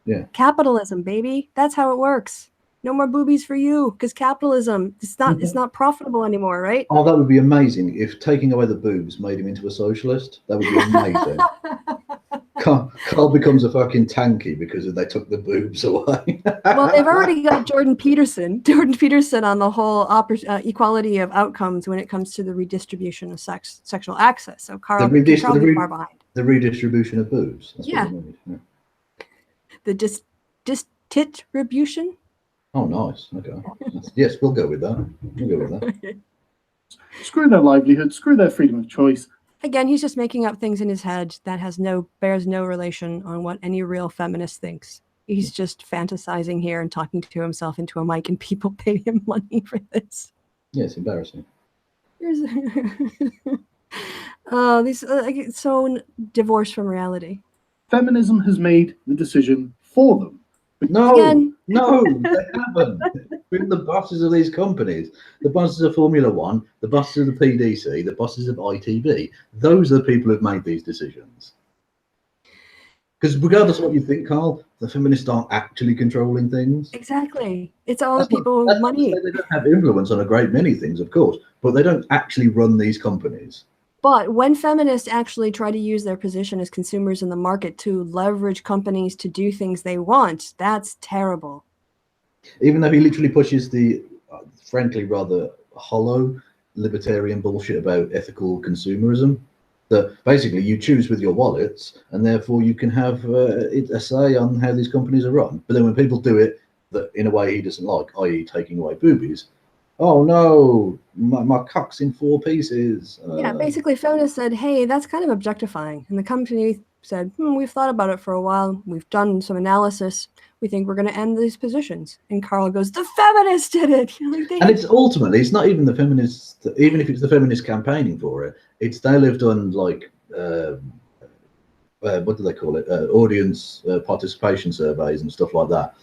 Yeah. Capitalism, baby. That's how it works. No more boobies for you, because capitalism, it's not profitable anymore, right? Oh, that would be amazing if taking away the boobs made him into a socialist. That would be amazing. Carl becomes a fucking tanky because they took the boobs away. Well, they've already got Jordan Peterson on the whole equality of outcomes when it comes to the redistribution of sexual access. So Carl is probably far behind. The redistribution of boobs. That's yeah. What they need. Yeah. The distribution. Oh, nice. Okay. Yes, we'll go with that. We'll go with that. Okay. Screw their livelihood, screw their freedom of choice. Again, he's just making up things in his head that bears no relation on what any real feminist thinks. He's just fantasizing here and talking to himself into a mic, and people pay him money for this. Yeah, it's embarrassing. These so divorced from reality. Feminism has made the decision for them. No, Again. no, they haven't. We're the bosses of these companies, the bosses of Formula One, the bosses of the PDC, the bosses of ITV. Those are the people who've made these decisions. Because regardless of what you think, Carl, the feminists aren't actually controlling things. Exactly. It's all the people with money. They don't have influence on a great many things, of course, but they don't actually run these companies. But when feminists actually try to use their position as consumers in the market to leverage companies to do things they want, that's terrible. Even though he literally pushes the, frankly, rather hollow libertarian bullshit about ethical consumerism, that basically you choose with your wallets and therefore you can have a say on how these companies are run. But then when people do it in a way he doesn't like, i.e. taking away boobies, oh no, my cock's in 4 pieces. Yeah, basically feminists said, hey, that's kind of objectifying. And the company said, we've thought about it for a while. We've done some analysis. We think we're going to end these positions. And Carl goes, the feminists did it. And it's ultimately, it's not even the feminists, even if it's the feminists campaigning for it, it's they lived on like, what do they call it? Audience participation surveys and stuff like that.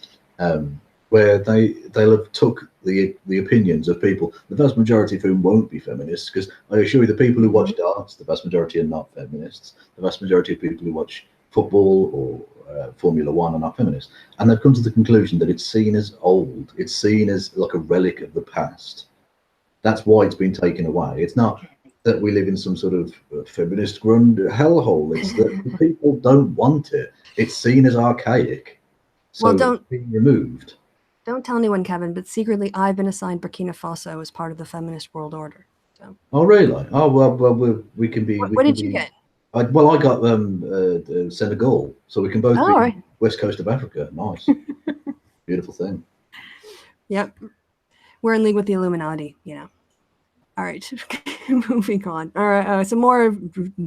where they'll have took the opinions of people, the vast majority of whom won't be feminists, because I assure you the people who watch darts, the vast majority are not feminists. The vast majority of people who watch football or Formula One are not feminists. And they've come to the conclusion that it's seen as old. It's seen as like a relic of the past. That's why it's been taken away. It's not that we live in some sort of feminist grund hellhole. It's that people don't want it. It's seen as archaic. So Well, it's being removed. Don't tell anyone, Kevin, but secretly I've been assigned Burkina Faso as part of the feminist world order. So. Oh, really? Oh, well, we can be. What did you get? I got Senegal, so we can both be right. west coast of Africa. Nice, beautiful thing. Yep, we're in league with the Illuminati, you know. All right, moving on. All right, some more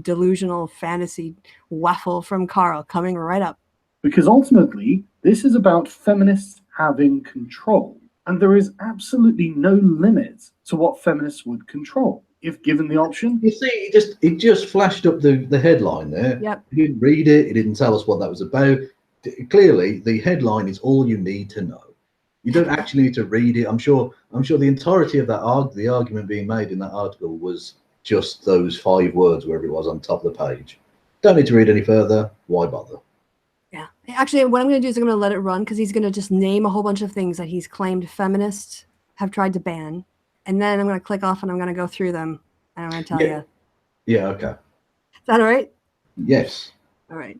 delusional fantasy waffle from Carl coming right up. Because ultimately, this is about feminists having control. And there is absolutely no limit to what feminists would control if given the option. You see, it just flashed up the headline there. Yep. You didn't read it. It didn't tell us what that was about. Clearly, the headline is all you need to know. You don't actually need to read it. I'm sure the entirety of that the argument being made in that article was just those 5 words, wherever it was on top of the page. Don't need to read any further. Why bother? Yeah. Actually, what I'm going to do is I'm going to let it run because he's going to just name a whole bunch of things that he's claimed feminists have tried to ban. And then I'm going to click off and I'm going to go through them. And I'm going to tell you. Yeah, okay. Is that all right? Yes. All right.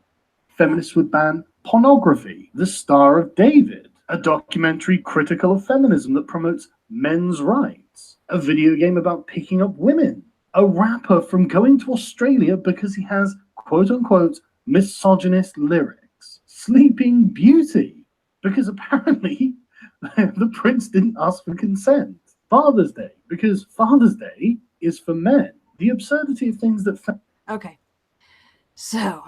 Feminists would ban pornography, The Star of David, a documentary critical of feminism that promotes men's rights, a video game about picking up women, a rapper from going to Australia because he has, quote-unquote, misogynist lyrics, Sleeping Beauty, because apparently the prince didn't ask for consent, Father's Day, because Father's Day is for men. The absurdity of things that... Okay. So,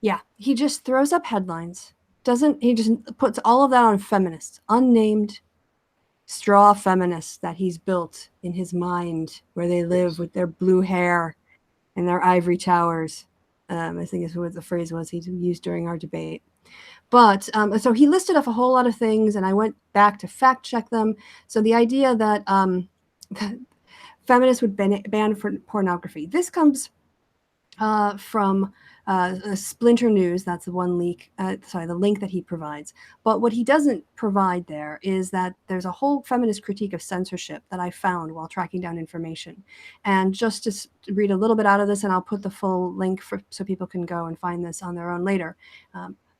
yeah, he just throws up headlines. He just puts all of that on feminists, unnamed straw feminists that he's built in his mind where they live with their blue hair and their ivory towers. I think is what the phrase was he used during our debate. But so he listed off a whole lot of things, and I went back to fact check them. So the idea that feminists would ban pornography. This comes from Splinter News. That's the one leak. The link that he provides. But what he doesn't provide there is that there's a whole feminist critique of censorship that I found while tracking down information. And just to read a little bit out of this, and I'll put the full link so people can go and find this on their own later.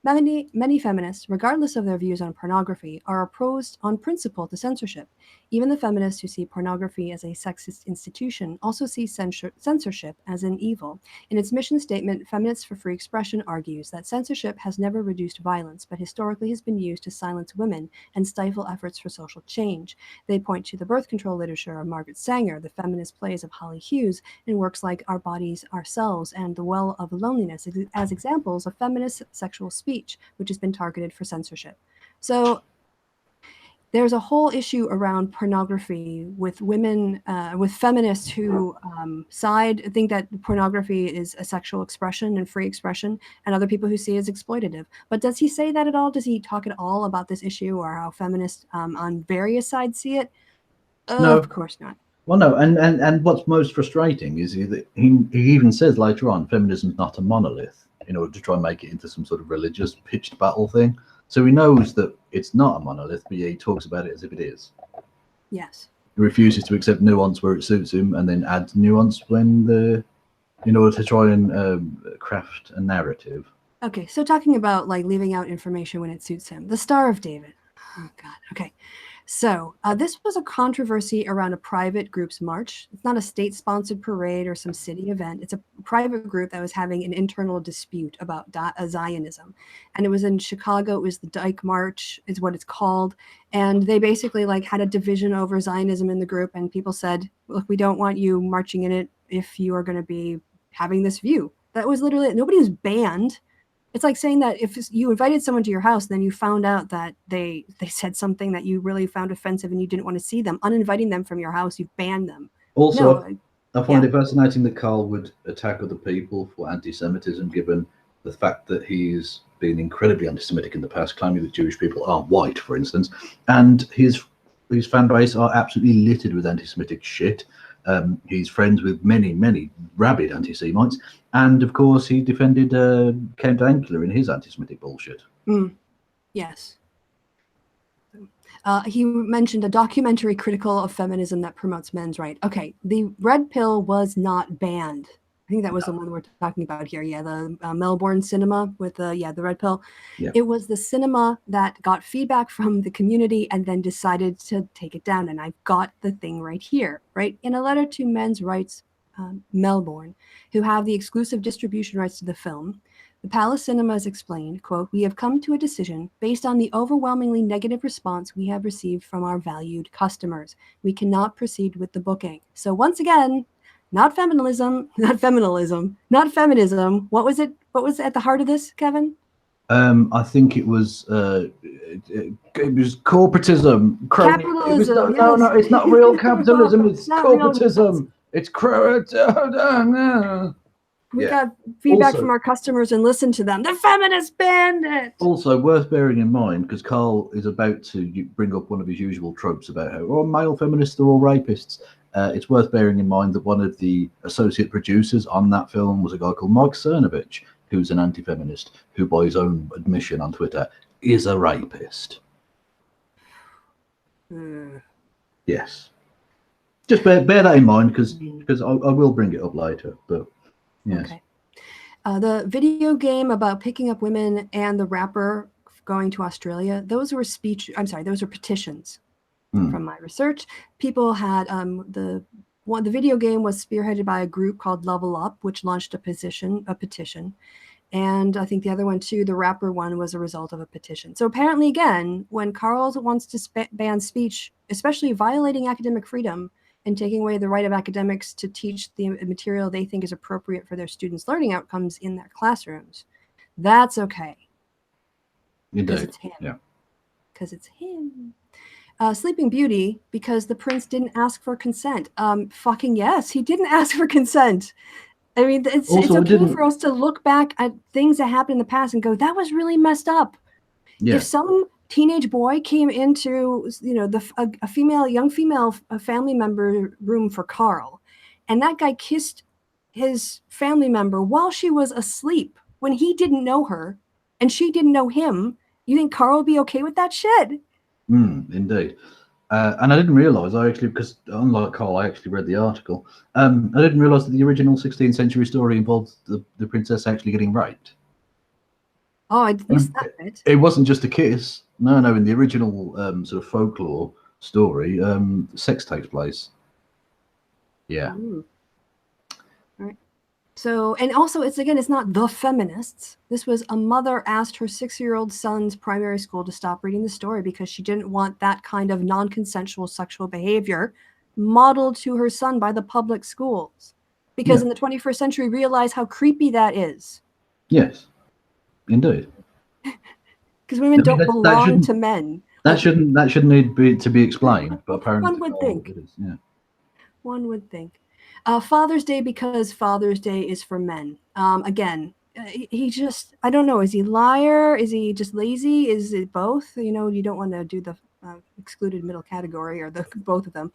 Many feminists, regardless of their views on pornography, are opposed on principle to censorship. Even the feminists who see pornography as a sexist institution also see censorship as an evil. In its mission statement, Feminists for Free Expression argues that censorship has never reduced violence, but historically has been used to silence women and stifle efforts for social change. They point to the birth control literature of Margaret Sanger, the feminist plays of Holly Hughes, and works like Our Bodies, Ourselves, and The Well of Loneliness as examples of feminist sexual speech, which has been targeted for censorship. So there's a whole issue around pornography with women, with feminists who think that pornography is a sexual expression and free expression, and other people who see it as exploitative. But does he say that at all? Does he talk at all about this issue or how feminists on various sides see it? No. Of course not. Well, no, and what's most frustrating is that he even says later on, feminism's not a monolith, in order to try and make it into some sort of religious pitched battle thing. So he knows that it's not a monolith, but he talks about it as if it is. Yes. He refuses to accept nuance where it suits him, and then adds nuance in order to try and craft a narrative. Okay, so talking about like leaving out information when it suits him. The Star of David. Oh, God. Okay. So this was a controversy around a private group's march. It's not a state-sponsored parade or some city event. It's a private group that was having an internal dispute about Zionism. And it was in Chicago. It was the Dyke March is what it's called. And they basically like had a division over Zionism in the group. And people said, look, we don't want you marching in it if you are going to be having this view. That was literally, nobody was banned. It's like saying that if you invited someone to your house, then you found out that they said something that you really found offensive and you didn't want to see them, uninviting them from your house, you've banned them. Also, I find it fascinating that Carl would attack other people for anti-Semitism, given the fact that he's been incredibly anti-Semitic in the past, claiming that Jewish people aren't white, for instance, and his fan base are absolutely littered with anti-Semitic shit. He's friends with many rabid anti-Semites, and of course he defended Count Dankler in his anti-Semitic bullshit. Yes. He mentioned a documentary critical of feminism that promotes men's right. Okay, the red pill was not banned. I think that was the one we're talking about here. Yeah, the Melbourne cinema with the red pill. Yeah. It was the cinema that got feedback from the community and then decided to take it down. And I've got the thing right here, right? In a letter to Men's Rights Melbourne, who have the exclusive distribution rights to the film, the Palace Cinemas explained, quote, "We have come to a decision based on the overwhelmingly negative response we have received from our valued customers. We cannot proceed with the booking." So once again, not feminism. What was it? What was at the heart of this, Kevin? I think it was corporatism. Capitalism. No, it's not real capitalism. It's corporatism. It's We got feedback from our customers and listened to them. The feminists banned it. Also worth bearing in mind, because Carl is about to bring up one of his usual tropes about how male feminists are all rapists. It's worth bearing in mind that one of the associate producers on that film was a guy called Mike Cernovich, who's an anti-feminist, who by his own admission on Twitter is a rapist. Yes. Just bear that in mind, because I will bring it up later, but yes. Okay. The video game about picking up women and the rapper going to Australia, those were petitions. From my research, people had the video game was spearheaded by a group called Level Up, which launched a petition, and I think the other one too, the rapper one, was a result of a petition. So apparently, again, when Carl wants to ban speech, especially violating academic freedom and taking away the right of academics to teach the material they think is appropriate for their students' learning outcomes in their classrooms, that's okay. Because it's him. Yeah. Because it's him. Sleeping Beauty, because the prince didn't ask for consent. Fucking yes, he didn't ask for consent. I mean, it's okay for us to look back at things that happened in the past and go, that was really messed up. Yeah. If some teenage boy came into, a young female family member room for Carl, and that guy kissed his family member while she was asleep when he didn't know her and she didn't know him, you think Carl would be okay with that shit? Indeed. And I didn't realize, because unlike Carl, I actually read the article. I didn't realize that the original 16th century story involved the princess actually getting raped. Oh, I missed that bit. It wasn't just a kiss. No, in the original sort of folklore story, sex takes place. Yeah. All right. So, and also it's not the feminists. This was a mother asked her 6-year-old son's primary school to stop reading the story because she didn't want that kind of non-consensual sexual behavior modeled to her son by the public schools. Because in the 21st century, realize how creepy that is. Yes, indeed. Because women don't belong to men. That shouldn't need to be explained, but apparently one would think. It is. Yeah. One would think. Father's Day, because Father's Day is for men. Again, he just, I don't know, is he a liar? Is he just lazy? Is it both? You don't want to do the excluded middle category or both of them.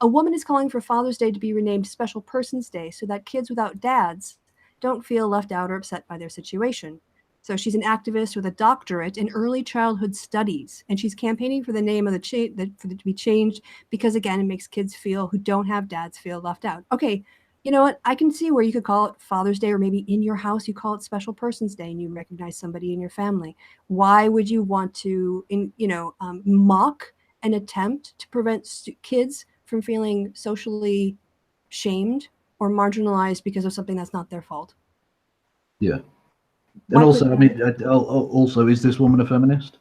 A woman is calling for Father's Day to be renamed Special Persons Day so that kids without dads don't feel left out or upset by their situation. So she's an activist with a doctorate in early childhood studies, and she's campaigning for the name of for it to be changed because, again, it makes kids who don't have dads feel left out. Okay, you know what? I can see where you could call it Father's Day, or maybe in your house you call it Special Persons Day and you recognize somebody in your family. Why would you want to, mock an attempt to prevent kids from feeling socially shamed or marginalized because of something that's not their fault? Yeah. And also, is this woman a feminist?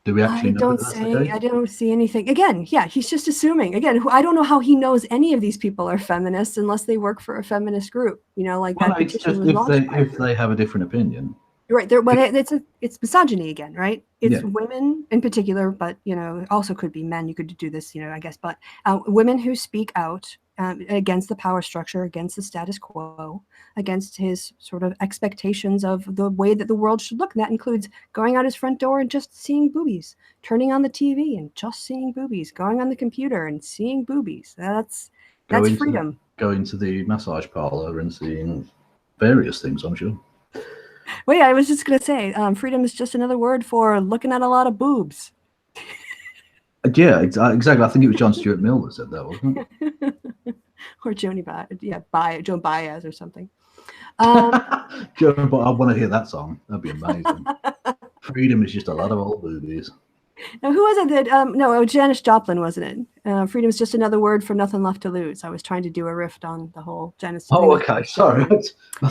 Do we actually know that's the case? I don't see anything. Again, yeah, he's just assuming. Again, I don't know how he knows any of these people are feminists unless they work for a feminist group. It's just if they have a different opinion. Right. But it's misogyny again, right? It's women in particular, but also could be men. You could do this, I guess. But women who speak out against the power structure, against the status quo, against his sort of expectations of the way that the world should look. And that includes going out his front door and just seeing boobies, turning on the TV and just seeing boobies, going on the computer and seeing boobies. That's freedom. Going to the massage parlor and seeing various things, I'm sure. Well, yeah, I was just going to say, freedom is just another word for looking at a lot of boobs. Yeah, exactly. I think it was John Stuart Mill that said that, wasn't it? Or Joan Baez or something. Joan, but I want to hear that song. That'd be amazing. Freedom is just a lot of old boobies. Now, who was it that? No, Janis Joplin, wasn't it? Freedom is just another word for nothing left to lose. I was trying to do a riff on the whole Janis. Oh, okay. Sorry.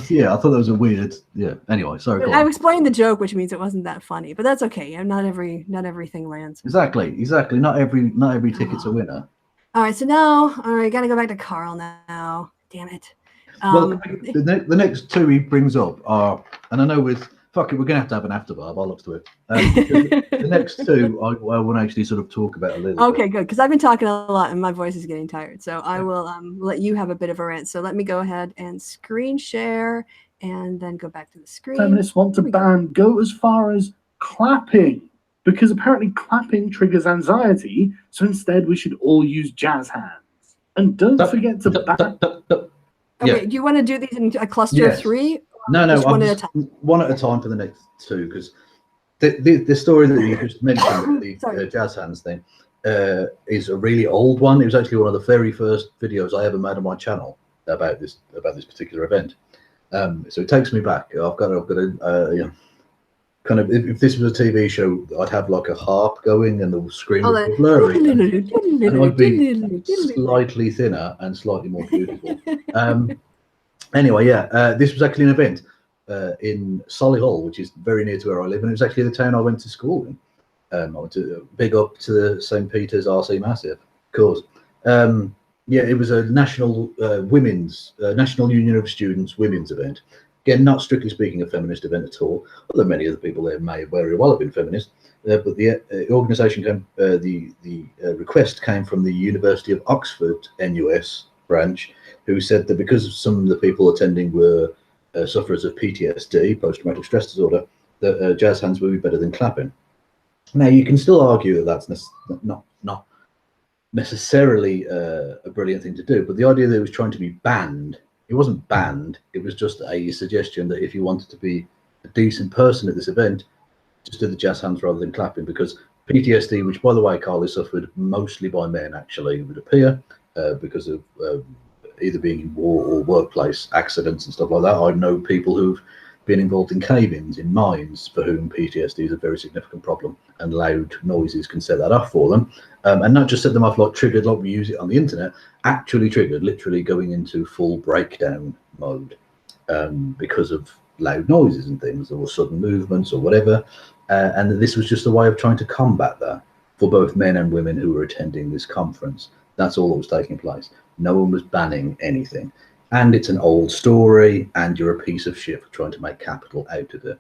Yeah, I thought that was a weird. Yeah. Anyway, sorry. I explained the joke, which means it wasn't that funny, but that's okay. Not everything lands. Exactly. Not every ticket's a winner. All right. So now, gotta go back to Carl now. Damn it. Well, the next two he brings up are, and I know we're going to have an afterbar. I'll look to it. The next two I want to actually sort of talk about a little Okay, good, because I've been talking a lot and my voice is getting tired. So I will let you have a bit of a rant. So let me go ahead and screen share and then go back to the screen. Feminists want to go as far as clapping, because apparently clapping triggers anxiety. So instead we should all use jazz hands. And don't forget to ban. Okay, do you want to do these in a cluster of three? No, one at a time. One at a time for the next two, because the story that you just mentioned, the jazz hands thing, is a really old one. It was actually one of the very first videos I ever made on my channel about this particular event. So it takes me back. I've got to kind of, if this was a TV show, I'd have like a harp going and the screen would be blurry, and I'd be slightly thinner and slightly more beautiful. Anyway, this was actually an event in Solihull, which is very near to where I live, and it was actually the town I went to school in. I went to big up to the St. Peter's RC Massive, of course. It was a national National Union of Students women's event. Again, not strictly speaking a feminist event at all, although many of the people there may very well have been feminist. But the organisation came, the request came from the University of Oxford NUS branch, who said that because some of the people attending were sufferers of PTSD, post-traumatic stress disorder, that jazz hands would be better than clapping. Now, you can still argue that that's not necessarily a brilliant thing to do, but the idea that it was trying to be banned, it wasn't banned, it was just a suggestion that if you wanted to be a decent person at this event, just do the jazz hands rather than clapping, because PTSD, which, by the way, Carl, is suffered mostly by men, actually, it would appear, because of either being in war or workplace accidents and stuff like that. I know people who've been involved in cave-ins, in mines, for whom PTSD is a very significant problem, and loud noises can set that off for them. And not just set them off like triggered, like we use it on the internet, actually triggered, literally going into full breakdown mode because of loud noises and things, or sudden movements or whatever. And this was just a way of trying to combat that for both men and women who were attending this conference. That's all that was taking place. No one was banning anything. And it's an old story, and you're a piece of shit for trying to make capital out of it.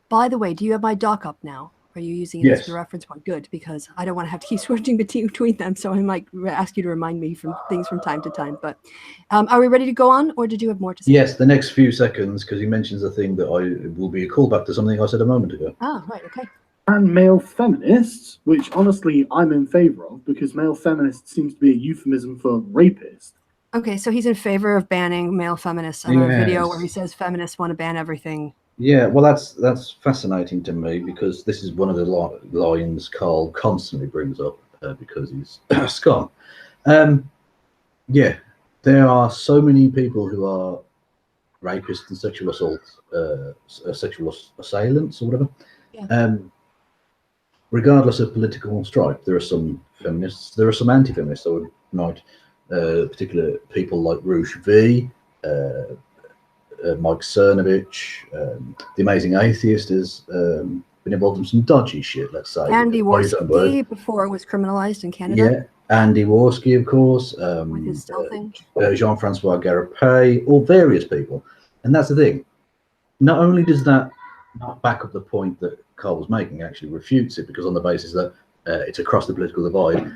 By the way, do you have my doc up now? Are you using it as the reference point? Good, because I don't want to have to keep switching between them, so I might ask you to remind me from things from time to time. But are we ready to go on, or did you have more to say? Yes, the next few seconds, because he mentions a thing that will be a callback to something I said a moment ago. Ah, right, okay. And male feminists, which honestly I'm in favor of, because male feminist seems to be a euphemism for rapist. Okay, so he's in favor of banning male feminists on a video where he says feminists want to ban everything. Yeah, well, that's fascinating to me, because this is one of the lines Carl constantly brings up because he's scum. Yeah, there are so many people who are rapists and sexual assailants or whatever. Yeah. Regardless of political stripe, there are some feminists, there are some anti-feminists. I would note particular people like Rush V, Mike Cernovich, the Amazing Atheist has been involved in some dodgy shit, let's say. Andy Worski, before it was criminalized in Canada. Yeah, Andy Worski, of course. With his stealthing. Jean-Francois Garapé, or various people. And that's the thing. Not only does that not back up the point that Carl was making, actually refutes it, because on the basis that it's across the political divide,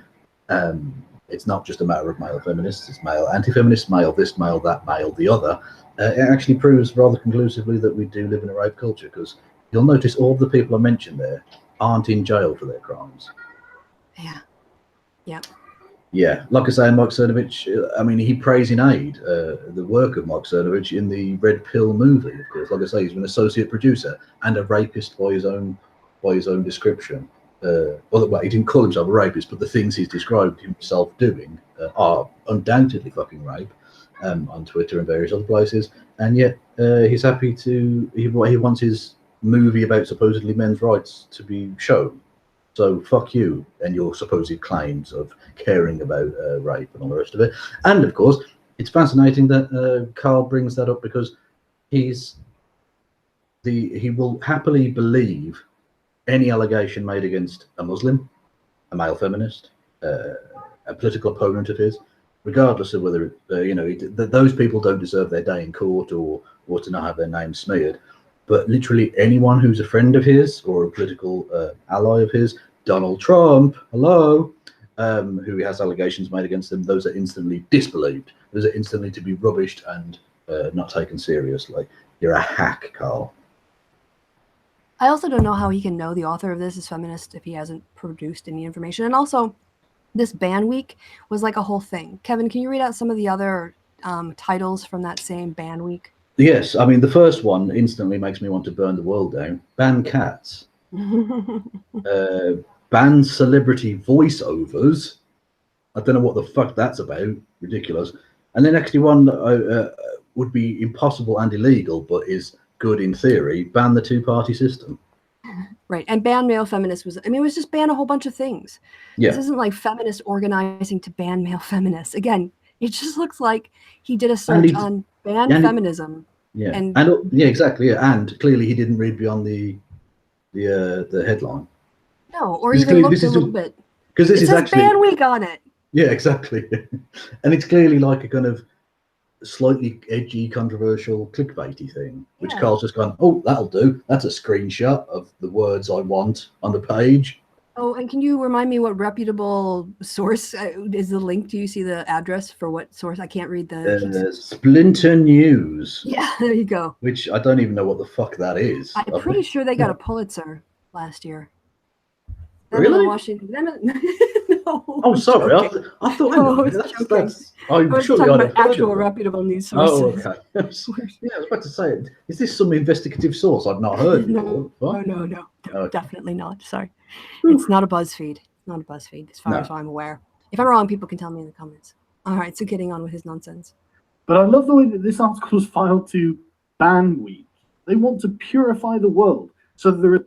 It's not just a matter of male feminists, it's male anti-feminists, male this, male that, male the other. It actually proves rather conclusively that we do live in a rape culture, because you'll notice all the people I mentioned there aren't in jail for their crimes. Yeah. Yep. Yeah, like I say, Mike Cernovich, I mean, he prays in aid the work of Mike Cernovich in the Red Pill movie, of course. Like I say, he's an associate producer and a rapist by his own description. Well, he didn't call himself a rapist, but the things he's described himself doing are undoubtedly fucking rape on Twitter and various other places. And yet he's happy to, he wants his movie about supposedly men's rights to be shown. So fuck you and your supposed claims of caring about rape and all the rest of it. And of course, it's fascinating that Carl brings that up, because he will happily believe any allegation made against a Muslim, a male feminist, a political opponent of his, regardless of whether those people don't deserve their day in court or to not have their name smeared. But literally anyone who's a friend of his or a political ally of his, Donald Trump, hello, who he has allegations made against them, those are instantly disbelieved. Those are instantly to be rubbished and not taken seriously. You're a hack, Carl. I also don't know how he can know the author of this is feminist if he hasn't produced any information. And also, this ban week was like a whole thing. Kevin, can you read out some of the other titles from that same ban week? Yes, I mean, the first one instantly makes me want to burn the world down. Ban cats. Ban celebrity voiceovers. I don't know what the fuck that's about. Ridiculous. And then actually one that would be impossible and illegal, but is good in theory. Ban the two-party system. Right, and ban male feminists was, I mean, it was just ban a whole bunch of things. Yeah. This isn't like feminists organizing to ban male feminists. Again, it just looks like he did a search on ban feminism. Yeah, and yeah, exactly. Yeah, and clearly he didn't read beyond the headline. No, or even looked a little bit. Because this is actually ban week on it. Yeah, exactly. And it's clearly like a kind of slightly edgy, controversial, clickbaity thing, which Carl's just gone, oh, that'll do. That's a screenshot of the words I want on the page. Oh, and can you remind me what reputable source is the link? Do you see the address for what source? I can't read the... Splinter News. Yeah, there you go. Which I don't even know what the fuck that is. I'm pretty sure they got a Pulitzer last year. Really? No, oh, sorry. I thought I was talking about actual reputable news sources. Oh, okay. Yeah, I was about to say, is this some investigative source I've not heard before? No, okay. Definitely not. Sorry. It's not a BuzzFeed. Not a BuzzFeed, as far as I'm aware. If I'm wrong, people can tell me in the comments. All right, so getting on with his nonsense. But I love the way that this article was filed to ban week. They want to purify the world so that there are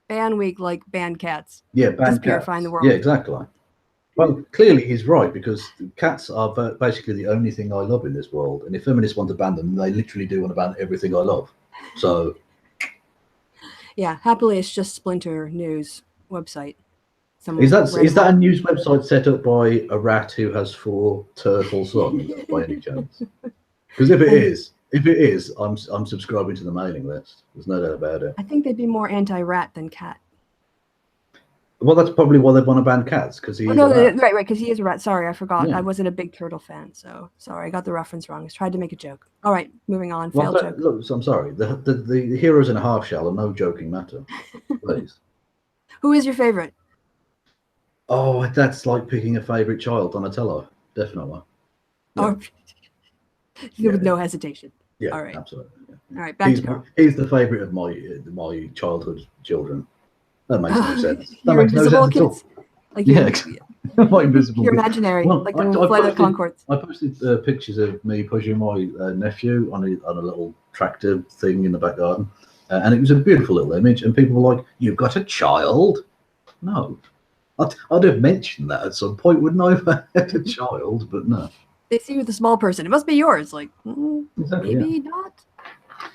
ban week, like ban cats. Yeah, ban cats. Purifying the world. Yeah, exactly. Well, clearly he's right, because cats are basically the only thing I love in this world. And if feminists want to ban them, they literally do want to ban everything I love. So, yeah, happily it's just Splinter News website. Is that a news website set up by a rat who has 4 turtle sons by any chance? Because if it is, I'm subscribing to the mailing list. There's no doubt about it. I think they'd be more anti-rat than cat. Well, that's probably why they want to ban cats, because he's right, because he is a rat. Sorry, I forgot. Yeah. I wasn't a big turtle fan, so sorry, I got the reference wrong. I tried to make a joke. All right, moving on. Well, Failed joke. Look, so I'm sorry. The heroes in a half shell are no joking matter. Please. Who is your favorite? Oh, that's like picking a favorite child, Donatello. Definitely. Yeah. Oh, with no hesitation. Yeah, all right. Absolutely. Yeah. All right, back to Carl. He's the favorite of my childhood children. That makes no sense. That Your makes no sense at all. Like my invisible. You're imaginary, like the Flight of Conchords. I posted pictures of me pushing my nephew on a little tractor thing in the back garden, and it was a beautiful little image. And people were like, "You've got a child?" No, I'd have mentioned that at some point, wouldn't I? If I had a child, but no. They see you with a small person. It must be yours. Like exactly, maybe not.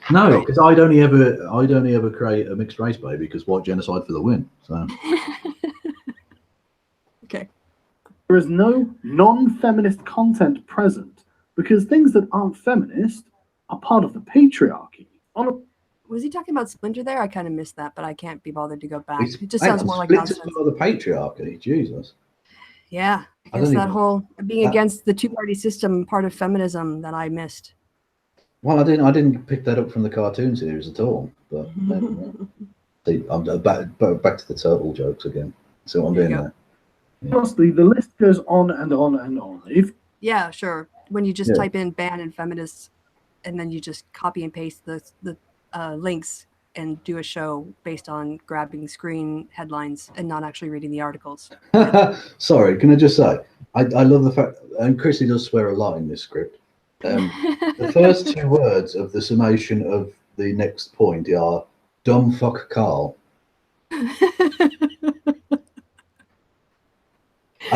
No, because I'd only ever create a mixed race baby, because white genocide for the win. So. Okay. There is no non-feminist content present because things that aren't feminist are part of the patriarchy. Was he talking about Splinter there? I kind of missed that, but I can't be bothered to go back. It just sounds more like Splinter's nonsense. part of the patriarchy. Jesus. Yeah, I It's don't that even. whole being that- against the two-party system part of feminism that I missed. Well, I didn't pick that up from the cartoon series at all. But see, I'm back to the turtle jokes again. See what I'm There you doing go. there? Honestly, the list goes on and on and on. If Yeah, sure. When you just Yeah. type in ban and feminists, and then you just copy and paste the links and do a show based on grabbing screen headlines and not actually reading the articles. Sorry, can I just say, I love the fact, and Kristi does swear a lot in this script. The first two words of the summation of the next point are "dumb fuck Carl." I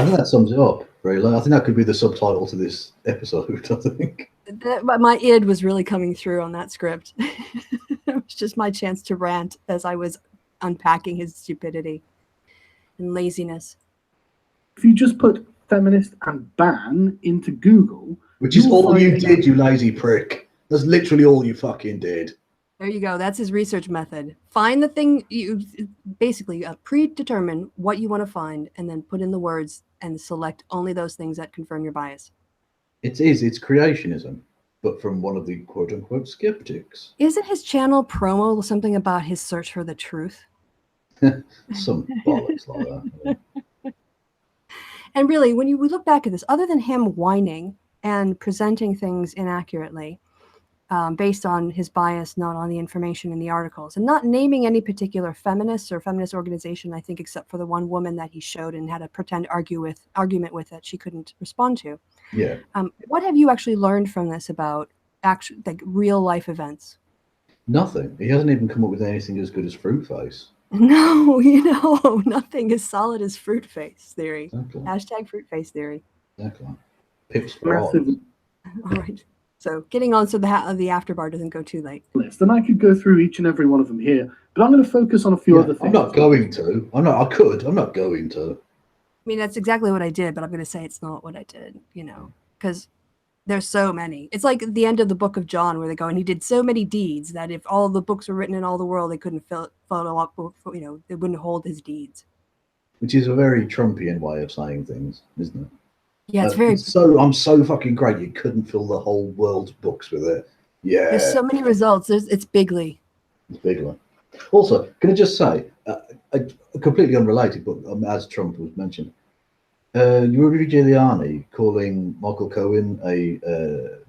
think that sums it up, really. I think that could be the subtitle to this episode, I think. But my id was really coming through on that script. It was just my chance to rant as I was unpacking his stupidity and laziness. if you just put feminist and ban into Google, Which is you'll all find you that- did, you lazy prick. That's literally all you fucking did. There you go. That's his research method. Find the thing you basically predetermine what you want to find and then put in the words and select only those things that confirm your bias. It's creationism, but from one of the quote unquote skeptics. Isn't his channel promo something about his search for the truth? Some bollocks like that. Yeah. And really, when we look back at this, other than him whining and presenting things inaccurately, based on his bias, not on the information in the articles, and not naming any particular feminists or feminist organization, I think, except for the one woman that he showed and had a pretend argument with that she couldn't respond to. Yeah. What have you actually learned from this about like real life events? Nothing. He hasn't even come up with anything as good as fruit face. No, nothing as solid as fruit face theory. Exactly. Hashtag fruit face theory. Exactly. Pips for massive eyes. All right. So getting on so the afterbar doesn't go too late. list, and I could go through each and every one of them here, but I'm going to focus on a few Yeah, other things. I'm not going to. I could. I'm not going to. I mean, that's exactly what I did, but I'm going to say it's not what I did, because there's so many. It's like the end of the book of John where they go, and he did so many deeds that if all the books were written in all the world, they couldn't follow up, they wouldn't hold his deeds. Which is a very Trumpian way of saying things, isn't it? Yeah, it's very. I'm so fucking great. You couldn't fill the whole world's books with it. Yeah. There's so many results. It's bigly. It's big one. Also, can I just say, completely unrelated, but as Trump was mentioned, Rudy Giuliani calling Michael Cohen a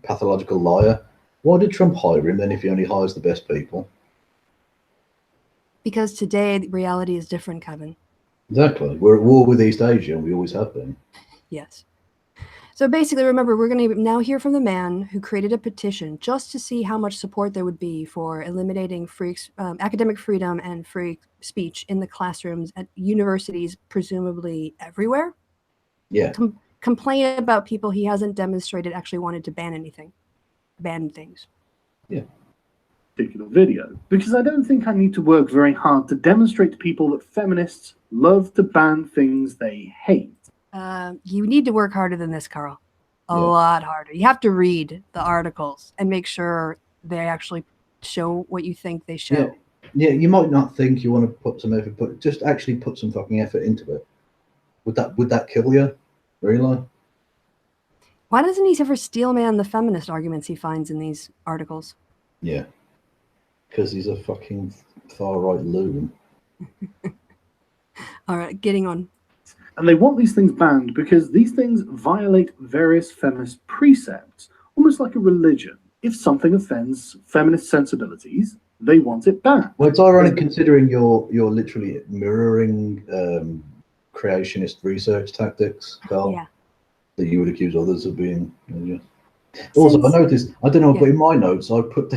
pathological liar. Why did Trump hire him then if he only hires the best people? Because today reality is different, Kevin. Exactly. We're at war with East Asia, and we always have been. Yes. So basically, remember, we're going to now hear from the man who created a petition just to see how much support there would be for eliminating academic freedom and free speech in the classrooms at universities, presumably everywhere. Yeah. Complain about people he hasn't demonstrated actually wanted to ban things. Yeah. Particular video, because I don't think I need to work very hard to demonstrate to people that feminists love to ban things they hate. You need to work harder than this, Carl. A Yeah. lot harder. You have to read the articles and make sure they actually show what you think they show. Yeah, you might not think you want to put some effort, but just actually put some fucking effort into it. Would that kill you? Really? Why doesn't he ever steel man the feminist arguments he finds in these articles? Yeah. Because he's a fucking far right loon. All right, getting on. And they want these things banned because these things violate various feminist precepts, almost like a religion. If something offends feminist sensibilities, they want it banned. Well, it's ironic considering you're literally mirroring creationist research tactics, Carl, Yeah. that you would accuse others of being. Also, I noticed, I don't know, but in my notes, I put,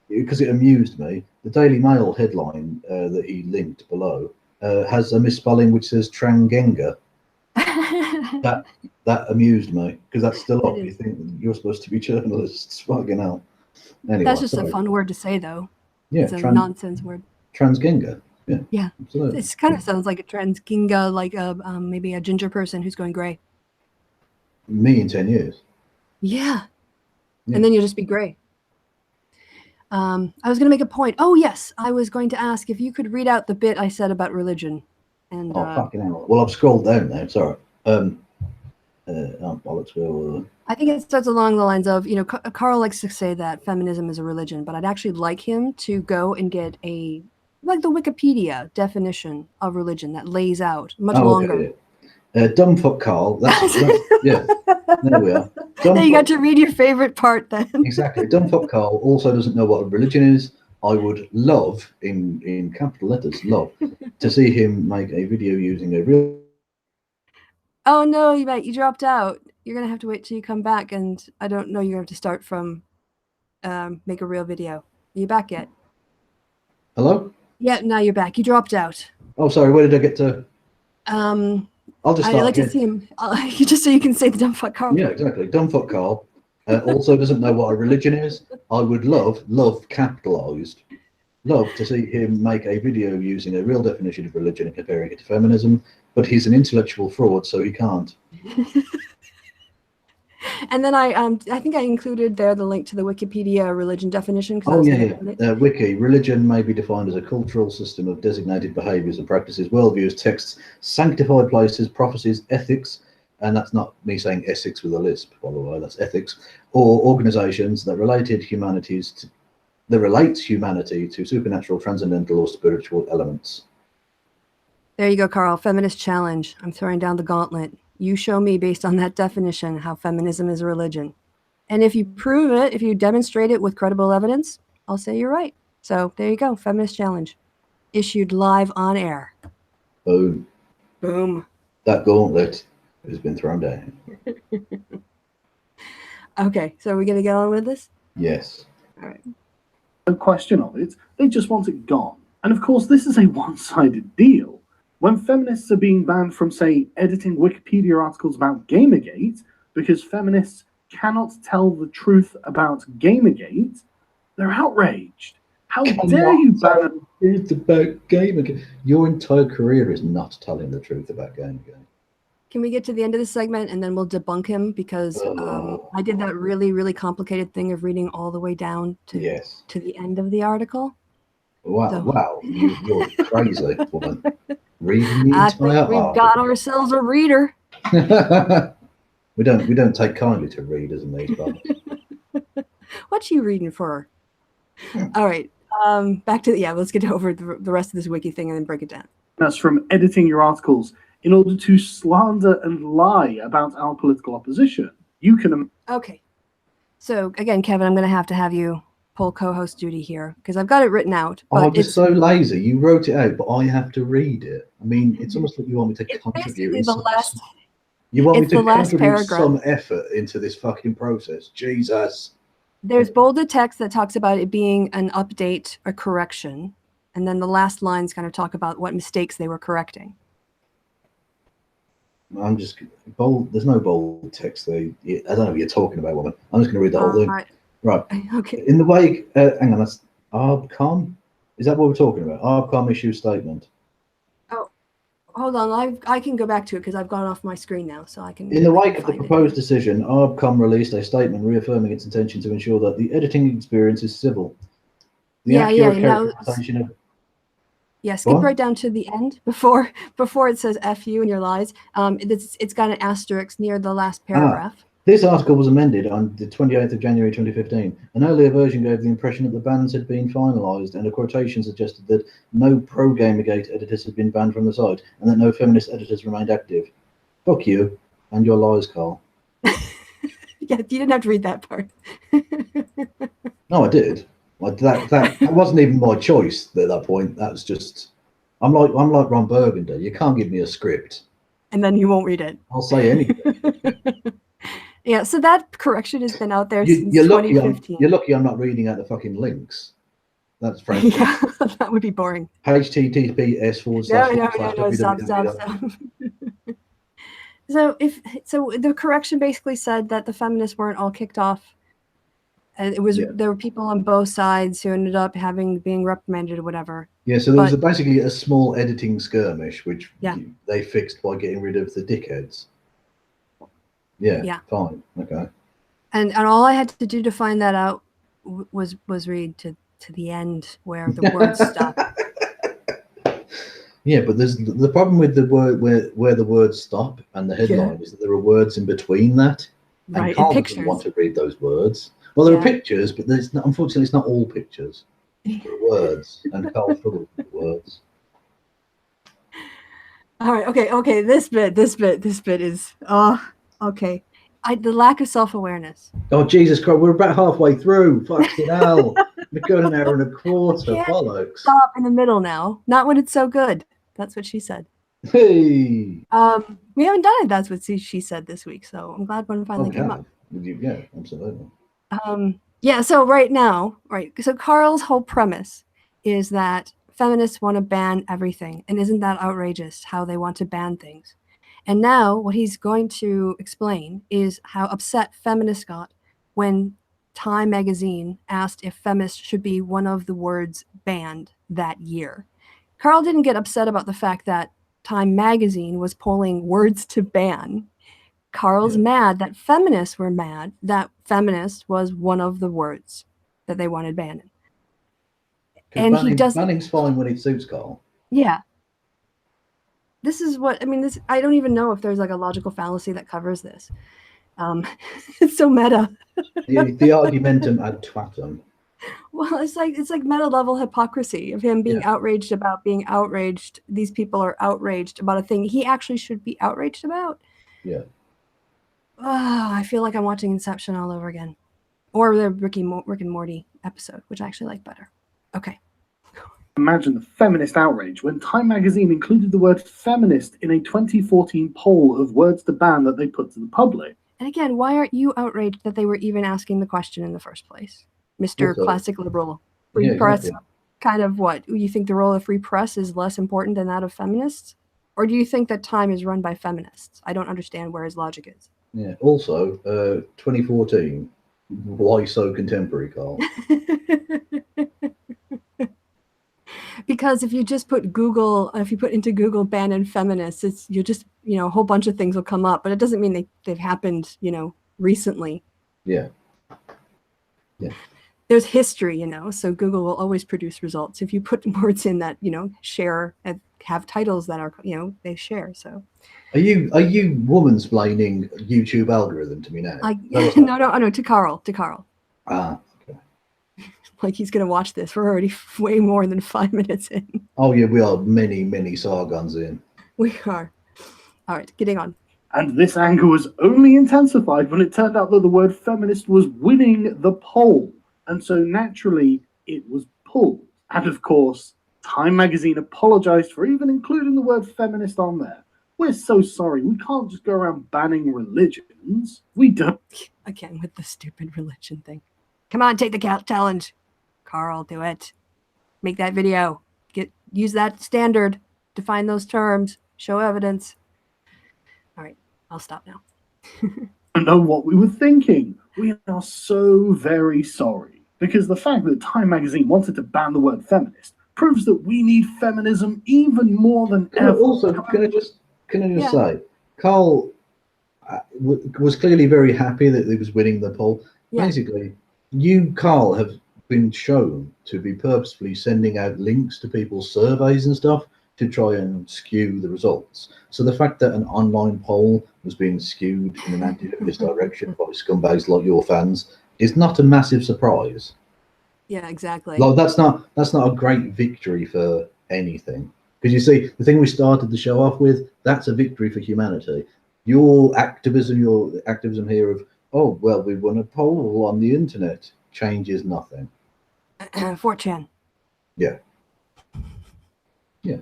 because it amused me, the Daily Mail headline that he linked below has a misspelling which says Trangenga. That amused me because that's still up. You think you're supposed to be journalists? Fucking hell. Anyway, That's just sorry. a fun word to say, though. Yeah, It's a nonsense word. Transgenga. Yeah. Yeah. Absolutely. It kind of sounds like a transginga, like maybe a ginger person who's going gray. Me in 10 years. Yeah. Yeah. And then you'll just be gray. I was going to make a point. Oh, yes. I was going to ask if you could read out the bit I said about religion. And Oh, fucking hell. Well, I've scrolled down now. Sorry. bollocks, will. I think it starts along the lines of, Carl likes to say that feminism is a religion, but I'd actually like him to go and get the Wikipedia definition of religion that lays out much longer. Okay. Dumbfuck Carl. That's yeah. There we are. There you got to read your favorite part then. Exactly. Dumbfuck Carl also doesn't know what a religion is. I would love, in capital letters, love, to see him make a video using a real. Oh no, you dropped out. You're gonna have to wait till you come back, and I don't know. You're gonna have to start from make a real video. Are you back yet? Hello? Yeah, now you're back. You dropped out. Oh, sorry. Where did I get to? I'll just start. I'd like to see him. Just so you can say the dumbfuck Carl. Yeah, exactly. Dumbfuck Carl also doesn't know what a religion is. I would love capitalized, love to see him make a video using a real definition of religion and comparing it to feminism, but he's an intellectual fraud, so he can't. And then I think I included there the link to the Wikipedia religion definition. Oh yeah. Wiki. Religion may be defined as a cultural system of designated behaviours and practices, worldviews, texts, sanctified places, prophecies, ethics, and that's not me saying Essex with a lisp, by the way. That's ethics, or organisations that relates humanity to supernatural, transcendental, or spiritual elements. There you go, Carl. Feminist challenge. I'm throwing down the gauntlet. You show me, based on that definition, how feminism is a religion. And if you prove it, if you demonstrate it with credible evidence, I'll say you're right. So there you go. Feminist challenge. Issued live on air. Boom. Boom. That gauntlet has been thrown down. Okay, so are we going to get on with this? Yes. All right. No question of it. They just want it gone. And of course, this is a one-sided deal. When feminists are being banned from, say, editing Wikipedia articles about Gamergate because feminists cannot tell the truth about Gamergate, they're outraged. How dare you ban the truth about Gamergate? Your entire career is not telling the truth about Gamergate. Can we get to the end of this segment and then we'll debunk him? Because I did that really, really complicated thing of reading all the way down to the end of the article. Wow, So. wow, you're crazy, woman. Reading the I entire think we've got ourselves a reader. we don't take kindly to readers in these parts. What you reading for? All right, back to let's get over the rest of this wiki thing and then break it down. us from editing your articles in order to slander and lie about our political opposition. You can. Okay, so again, Kevin, I'm going to have you pull co-host duty here because I've got it written out. But I'm just so lazy. You wrote it out, but I have to read it. I mean, it's almost like you want me to contribute. You want me to contribute some effort into this fucking process. Jesus. There's bolded text that talks about it being an update or correction, and then the last lines kind of talk about what mistakes they were correcting. I'm just bold. There's no bold text there. I don't know what you're talking about, woman. I'm just going to read the whole thing. Right. Okay. In the wake, hang on, that's ARBCOM? Is that what we're talking about? ARBCOM issue statement. Oh, hold on. I can go back to it because I've gone off my screen now, so I can. In the wake of the proposed decision, ARBCOM released a statement reaffirming its intention to ensure that the editing experience is civil. The characterization of. Yeah, skip right down to the end before it says "F you" and your lies. It's got an asterisk near the last paragraph. This article was amended on the 28th of January 2015. An earlier version gave the impression that the bans had been finalised, and a quotation suggested that no pro-Gamergate editors had been banned from the site, and that no feminist editors remained active. Fuck you, and your lies, Carl. Yeah, you didn't have to read that part. No, I did. That wasn't even my choice at that point. That's just... I'm like Ron Burgundy. You can't give me a script. And then you won't read it. I'll say anything. Yeah, so that correction has been out there since 2015. You're lucky I'm not reading out the fucking links. That's frankly. Yeah, that would be boring. https:// No, stop. So the correction basically said that the feminists weren't all kicked off. And it was there were people on both sides who ended up being reprimanded or whatever. Yeah, so there was basically a small editing skirmish, which they fixed by getting rid of the dickheads. Yeah, fine, okay. And all I had to do to find that out was read to the end where the words stop. Yeah, but there's the problem with the word where the words stop and the headline is that there are words in between that, Right, and Carl and doesn't want pictures. to read those words. Well, there are Yeah. pictures, but there's not, unfortunately it's not all pictures. There are words, and Carl struggles with the words. All right. Okay. This bit is okay. The lack of self-awareness. Oh Jesus Christ, we're about halfway through. Fucking hell, we've got an hour and a quarter. Can't Bollocks. Stop in the middle now. Not when it's so good. That's what she said. Hey. We haven't done it. That's what she said this week. So I'm glad one finally came up. Yeah, absolutely. Yeah. So right now, right. So Carl's whole premise is that feminists want to ban everything, and isn't that outrageous? How they want to ban things. And now what he's going to explain is how upset feminists got when Time magazine asked if feminist should be one of the words banned that year. Carl didn't get upset about the fact that Time magazine was polling words to ban. Carl's mad that feminists were mad that feminist was one of the words that they wanted banned. And banning's fine when it suits Carl. Yeah. This is what I mean. I don't even know if there's like a logical fallacy that covers this. It's so meta. The argumentum ad twattum. Well, it's like meta level hypocrisy of him being outraged about being outraged. These people are outraged about a thing he actually should be outraged about. Yeah. I feel like I'm watching Inception all over again, or the Rick and Morty episode, which I actually like better. Okay. Imagine the feminist outrage when Time magazine included the word feminist in a 2014 poll of words to ban that they put to the public. And again, why aren't you outraged that they were even asking the question in the first place? Mr. Classic Liberal. Free press, exactly. Kind of what? You think the role of free press is less important than that of feminists? Or do you think that Time is run by feminists? I don't understand where his logic is. Yeah. Also, 2014. Why so contemporary, Carl? Because if you just put into Google ban and feminists, you just, a whole bunch of things will come up, but it doesn't mean they've happened, recently. Yeah. Yeah. There's history, so Google will always produce results. If you put words in that, share and have titles that are, they share. So are you womansplaining YouTube algorithm to me now? No, to Carl. Ah, okay. Like he's gonna watch this. We're already way more than 5 minutes in. Oh yeah, we are many Sargons in. We are. All right, getting on. And this anger was only intensified when it turned out that the word feminist was winning the poll. And so naturally, it was pulled. And of course, Time magazine apologized for even including the word feminist on there. We're so sorry. We can't just go around banning religions. We don't. Again, with the stupid religion thing. Come on, take the challenge. Carl, do it. Make that video. Use that standard. Define those terms. Show evidence. All right, I'll stop now. I know what we were thinking. We are so very sorry. Because the fact that Time magazine wanted to ban the word feminist proves that we need feminism even more than ever. Also, can I just say, Carl was clearly very happy that he was winning the poll. Yeah. Basically, Carl, have been shown to be purposefully sending out links to people's surveys and stuff to try and skew the results. So the fact that an online poll was being skewed in an anti-feminist direction by scumbags like your fans is not a massive surprise. Yeah, exactly. Like that's not a great victory for anything. Because you see, the thing we started the show off with, that's a victory for humanity. Your activism here of, oh, well, we won a poll on the internet, changes nothing. 4chan. Yeah. Yeah.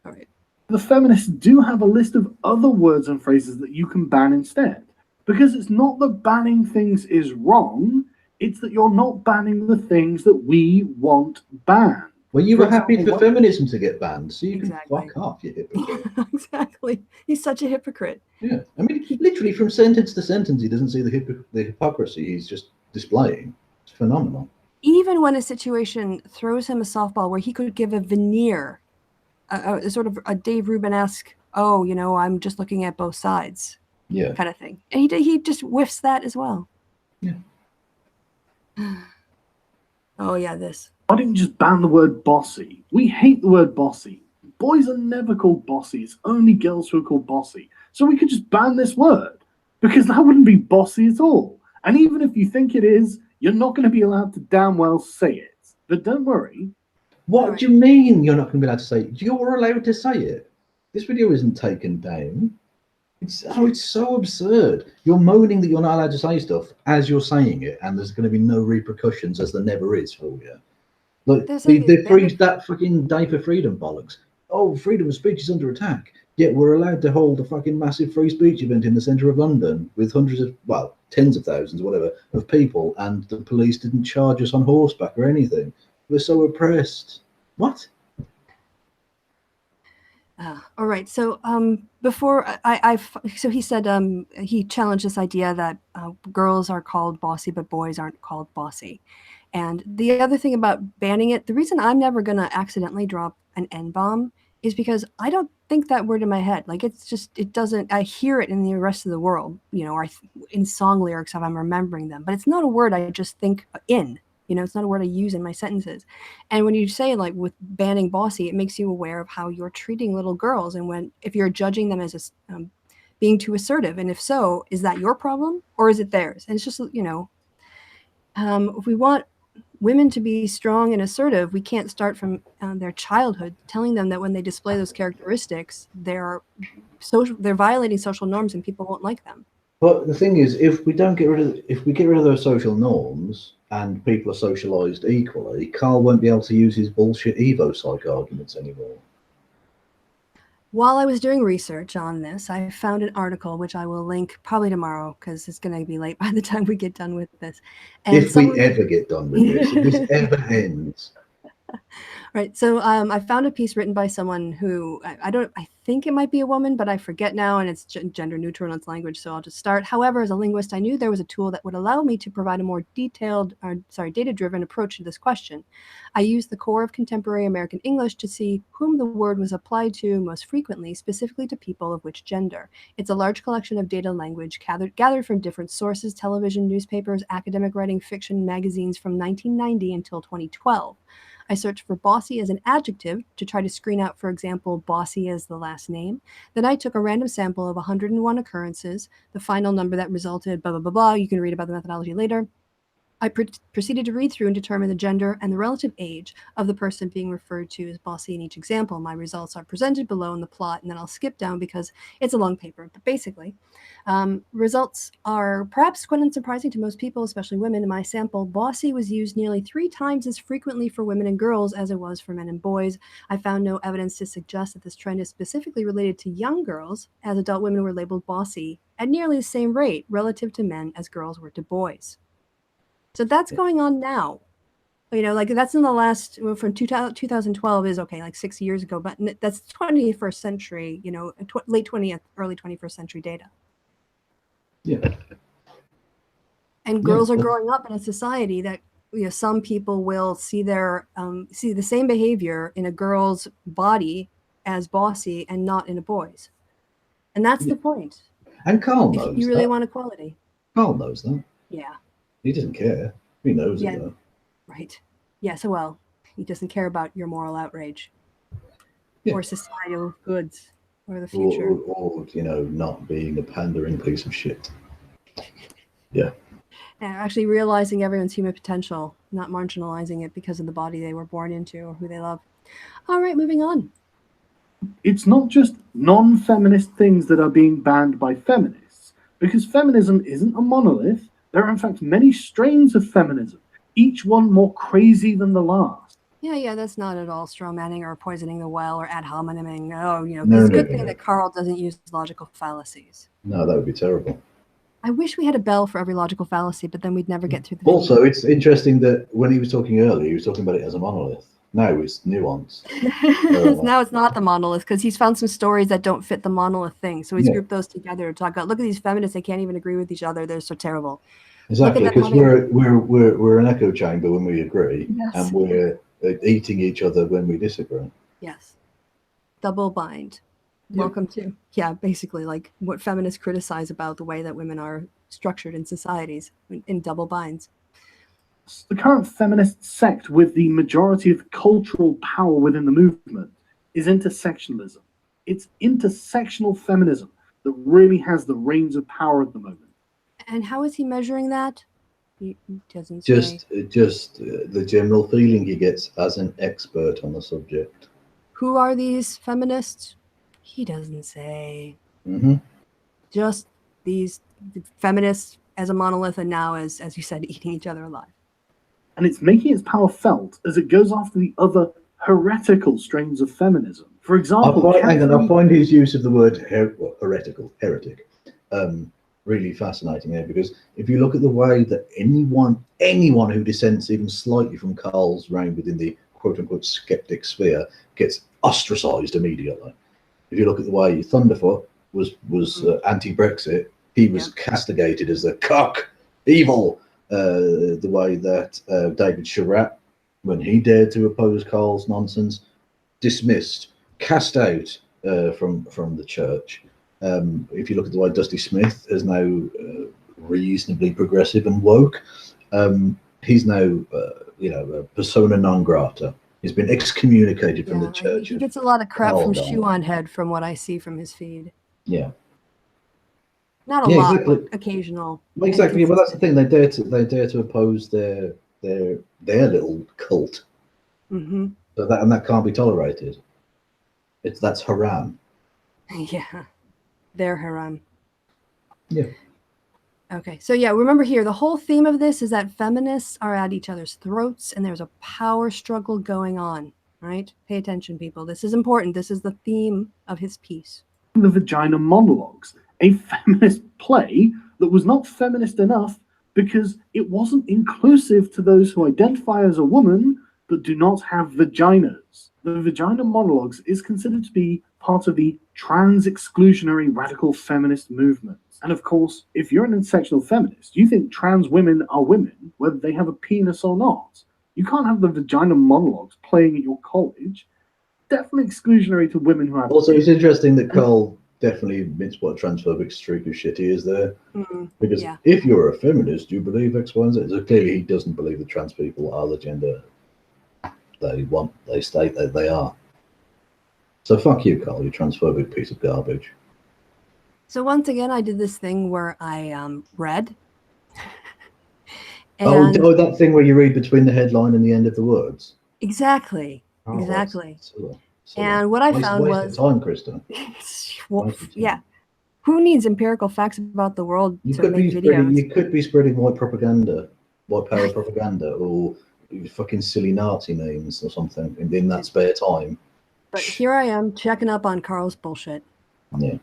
All right. The feminists do have a list of other words and phrases that you can ban instead. Because it's not that banning things is wrong, it's that you're not banning the things that we want banned. Well, you were happy for feminism to get banned, so you can fuck off, you hypocrite. Exactly. He's such a hypocrite. Yeah. I mean, literally from sentence to sentence, he doesn't see the hypocrisy he's just displaying. It's phenomenal. Even when a situation throws him a softball where he could give a veneer, a sort of a Dave Rubin-esque, oh, I'm just looking at both sides, kind of thing. And he just whiffs that as well. Yeah. Oh, yeah, this. Why didn't you just ban the word bossy? We hate the word bossy. boys are never called bossy. It's only girls who are called bossy. So we could just ban this word, because that wouldn't be bossy at all. And even if you think it is, you're not going to be allowed to damn well say it. But don't worry. What do you mean you're not going to be allowed to say it? You're allowed to say it. This video isn't taken down. It's so absurd. You're moaning that you're not allowed to say stuff as you're saying it, and there's going to be no repercussions, as there never is for you. Like that fucking Day for Freedom bollocks. Oh, freedom of speech is under attack. Yet we're allowed to hold a fucking massive free speech event in the centre of London with hundreds of, well, tens of thousands, whatever, of people, and the police didn't charge us on horseback or anything. We're so oppressed. What? All right. So before so he said he challenged this idea that girls are called bossy, but boys aren't called bossy. And the other thing about banning it, the reason I'm never going to accidentally drop an N-bomb is because I don't think that word in my head. Like, it's just, it doesn't, I hear it in the rest of the world, you know, or in song lyrics if I'm remembering them, but it's not a word I just think in. You know, it's not a word I use in my sentences. And when you say, like, with banning bossy, it makes you aware of how you're treating little girls. And if you're judging them as being too assertive, and if so, is that your problem or is it theirs? And it's just, you know, if we want women to be strong and assertive, we can't start from their childhood telling them that when they display those characteristics, they're violating social norms and people won't like them. But the thing is, if we get rid of those social norms and people are socialized equally, Carl won't be able to use his bullshit Evo psych arguments anymore. While I was doing research on this, I found an article which I will link probably tomorrow because it's going to be late by the time we get done with this. And if we ever get done with this, if this ever ends. Right. So I found a piece written by someone who I think it might be a woman, but I forget now, and it's gender neutral in its language. So I'll just start. However, as a linguist, I knew there was a tool that would allow me to provide a more data-driven approach to this question. I used the core of contemporary American English to see whom the word was applied to most frequently, specifically to people of which gender. It's a large collection of data language gathered from different sources: television, newspapers, academic writing, fiction, magazines from 1990 until 2012. I searched for bossy as an adjective to try to screen out, for example, bossy as the last name. Then I took a random sample of 101 occurrences, the final number that resulted, blah, blah, blah, blah. You can read about the methodology later. I proceeded to read through and determine the gender and the relative age of the person being referred to as bossy in each example. My results are presented below in the plot, and then I'll skip down because it's a long paper. But basically, results are perhaps quite unsurprising to most people, especially women. In my sample, bossy was used nearly 3 times as frequently for women and girls as it was for men and boys. I found no evidence to suggest that this trend is specifically related to young girls, as adult women were labeled bossy at nearly the same rate relative to men as girls were to boys. So that's going on now. You know, like that's in the last, from 2012 is okay, like 6 years ago, but that's 21st century, you know, late 20th, early 21st century data. Yeah. And girls are growing up in a society that, you know, some people will see see the same behavior in a girl's body as bossy and not in a boy's. And that's the point. And Carl knows if you really want equality. Carl knows that. Yeah. He doesn't care. He knows it though. Right. Yeah, so well, he doesn't care about your moral outrage or societal goods or the future. Or, you know, not being a pandering piece of shit. Yeah. And actually realizing everyone's human potential, not marginalizing it because of the body they were born into or who they love. All right, moving on. It's not just non-feminist things that are being banned by feminists, because feminism isn't a monolith. There are, in fact, many strains of feminism, each one more crazy than the last. Yeah, that's not at all straw manning or poisoning the well or ad homineming. Oh, you know, it's a good thing that Carl doesn't use logical fallacies. No, that would be terrible. I wish we had a bell for every logical fallacy, but then we'd never get through the video. Also, it's interesting that when he was talking earlier, he was talking about it as a monolith. Now it's nuanced. Now it's not the monolith because he's found some stories that don't fit the monolith thing. So he's grouped those together to talk about, look at these feminists, they can't even agree with each other. They're so terrible. Exactly, because we're an echo chamber when we agree, and we're eating each other when we disagree. Yes. Double bind. Welcome to, basically like what feminists criticize about the way that women are structured in societies in double binds. The current feminist sect with the majority of cultural power within the movement is intersectionalism. It's intersectional feminism that really has the reins of power at the moment. And how is he measuring that? He doesn't say. Just the general feeling he gets as an expert on the subject. Who are these feminists? He doesn't say. Hmm. Just these feminists as a monolith, and now as you said, eating each other alive. And it's making its power felt as it goes after the other heretical strains of feminism. For example, I find his use of the word heretic, really fascinating there, because if you look at the way that anyone who dissents even slightly from Karl's reign within the quote-unquote skeptic sphere gets ostracized immediately. If you look at the way Thunderfoot was anti-Brexit, he was castigated as the cock, evil. The way that David Sherratt, when he dared to oppose Karl's nonsense, dismissed, cast out from the church. If you look at the way Dusty Smith is now reasonably progressive and woke, he's now persona non grata. He's been excommunicated from the church. He gets a lot of crap from Shoe on Head, from what I see from his feed. Yeah. Not a lot, but occasional. Well, exactly. Well, that's the thing. They dare to oppose their little cult. Mm-hmm. So that can't be tolerated. That's haram. Yeah, they're haram. Yeah. Okay, so yeah, remember here, the whole theme of this is that feminists are at each other's throats, and there's a power struggle going on. Right? Pay attention, people. This is important. This is the theme of his piece. The Vagina Monologues, a feminist play that was not feminist enough because it wasn't inclusive to those who identify as a woman but do not have vaginas. The Vagina Monologues is considered to be part of the trans-exclusionary radical feminist movement. And of course, if you're an intersectional feminist, you think trans women are women, whether they have a penis or not. You can't have the Vagina Monologues playing at your college. Definitely exclusionary to women who have... Also, it's interesting that Karl definitely admits what a transphobic streak of shit he is there. Because if you're a feminist, you believe X, Y, and Z. So clearly he doesn't believe that trans people are the gender they state that they are. So fuck you, Karl, you transphobic piece of garbage. So once again, I did this thing where I read. That thing where you read between the headline and the end of the words. Exactly. Oh, exactly. So and what I found was time, Krista. Well, yeah. Who needs empirical facts about the world to make videos? You could be spreading white propaganda, white power propaganda, or fucking silly Nazi names or something in that spare time. But here I am checking up on Karl's bullshit. Yeah.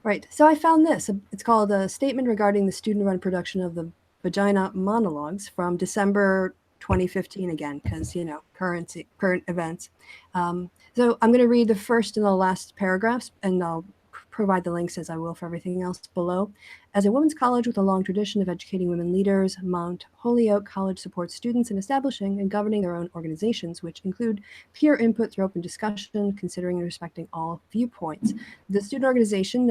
Right. So I found this. It's called a statement regarding the student-run production of the Vagina Monologues from December 2015 again, because, current events. So I'm going to read the first and the last paragraphs, and I'll provide the links as I will for everything else below. As a women's college with a long tradition of educating women leaders, Mount Holyoke College supports students in establishing and governing their own organizations, which include peer input through open discussion, considering and respecting all viewpoints. The student organization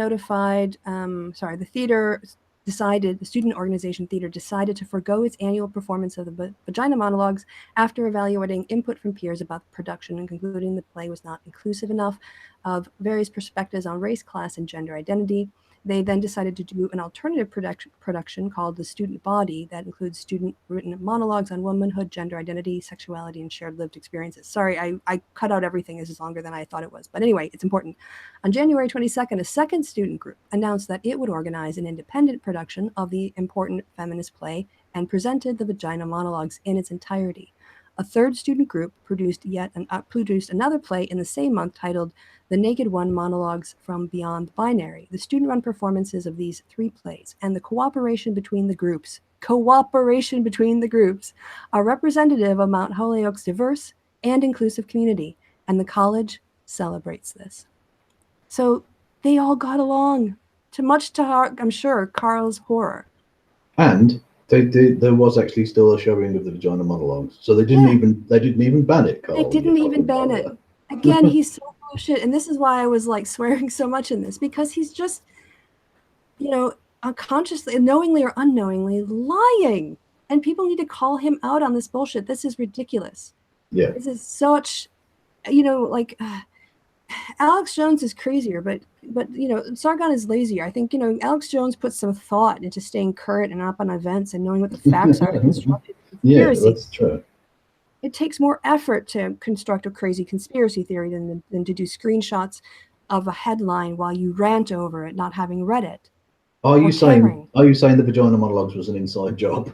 the student organization theater decided to forego its annual performance of the Vagina Monologues after evaluating input from peers about the production and concluding the play was not inclusive enough of various perspectives on race, class, and gender identity. They then decided to do an alternative production called The Student Body that includes student-written monologues on womanhood, gender identity, sexuality, and shared lived experiences. Sorry, I cut out everything. This is longer than I thought it was. But anyway, it's important. On January 22nd, a second student group announced that it would organize an independent production of the important feminist play and presented the Vagina Monologues in its entirety. A third student group produced another play in the same month titled The Naked One Monologues from Beyond the Binary. The student-run performances of these three plays and the cooperation between the groups are representative of Mount Holyoke's diverse and inclusive community, and the college celebrates this. So they all got along, I'm sure, Karl's horror. And there was actually still a showing of the Vagina Monologues, so they didn't even ban it, Karl. They didn't even ban it. Again, he's so bullshit, and this is why I was like swearing so much in this, because he's just, unconsciously, knowingly or unknowingly lying, and people need to call him out on this bullshit. This is ridiculous. Yeah. This is such, Alex Jones is crazier, but Sargon is lazier. I think Alex Jones puts some thought into staying current and up on events and knowing what the facts are to construct a conspiracy. Yeah, that's true. It takes more effort to construct a crazy conspiracy theory than to do screenshots of a headline while you rant over it, not having read it. Are you saying the vagina monologues was an inside job?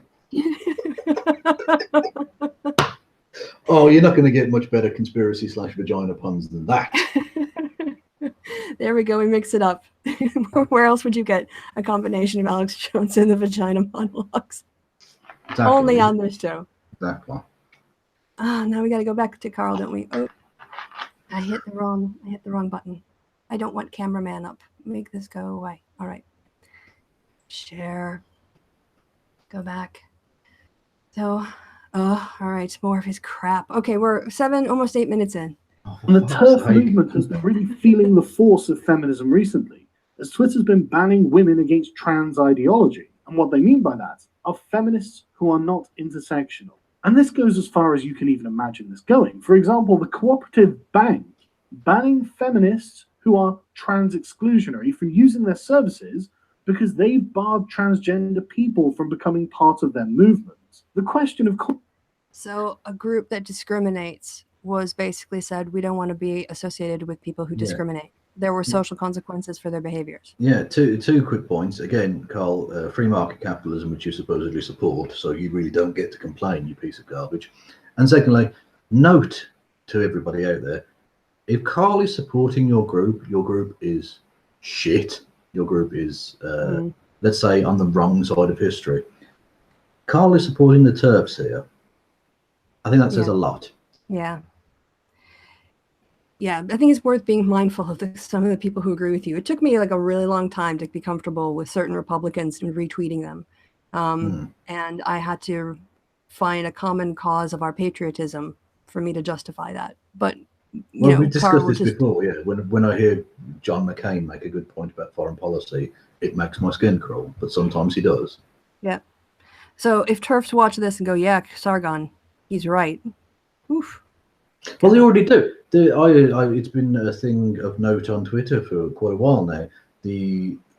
Oh, you're not going to get much better conspiracy / vagina puns than that. There we go. We mix it up. Where else would you get a combination of Alex Jones and the vagina monologues? Exactly. Only on this show. Exactly. Now we got to go back to Carl, don't we? Oh, I hit the wrong button. I don't want cameraman up. Make this go away. All right. Share. Go back. So, all right. More of his crap. Okay, we're almost 8 minutes in. And the TERF movement has been really feeling the force of feminism recently, as Twitter's been banning women against trans ideology. And what they mean by that are feminists who are not intersectional. And this goes as far as you can even imagine this going. For example, the Cooperative Bank banning feminists who are trans exclusionary from using their services because they've barred transgender people from becoming part of their movement. The question of course. So a group that discriminates was basically said, we don't want to be associated with people who discriminate. There were social consequences for their behaviors. Yeah, two quick points. Again, Carl, free market capitalism, which you supposedly support, so you really don't get to complain, you piece of garbage. And secondly, note to everybody out there, if Carl is supporting your group is shit. Your group is, let's say, on the wrong side of history. Carl is supporting the TERFs here. I think that says a lot. Yeah. Yeah, I think it's worth being mindful of some of the people who agree with you. It took me like a really long time to be comfortable with certain Republicans and retweeting them. And I had to find a common cause of our patriotism for me to justify that. But, we discussed this before, yeah. When I hear John McCain make a good point about foreign policy, it makes my skin crawl, but sometimes he does. Yeah. So if TERFs watch this and go, yeah, Sargon, he's right. Oof. Well, they already do. It's been a thing of note on Twitter for quite a while now.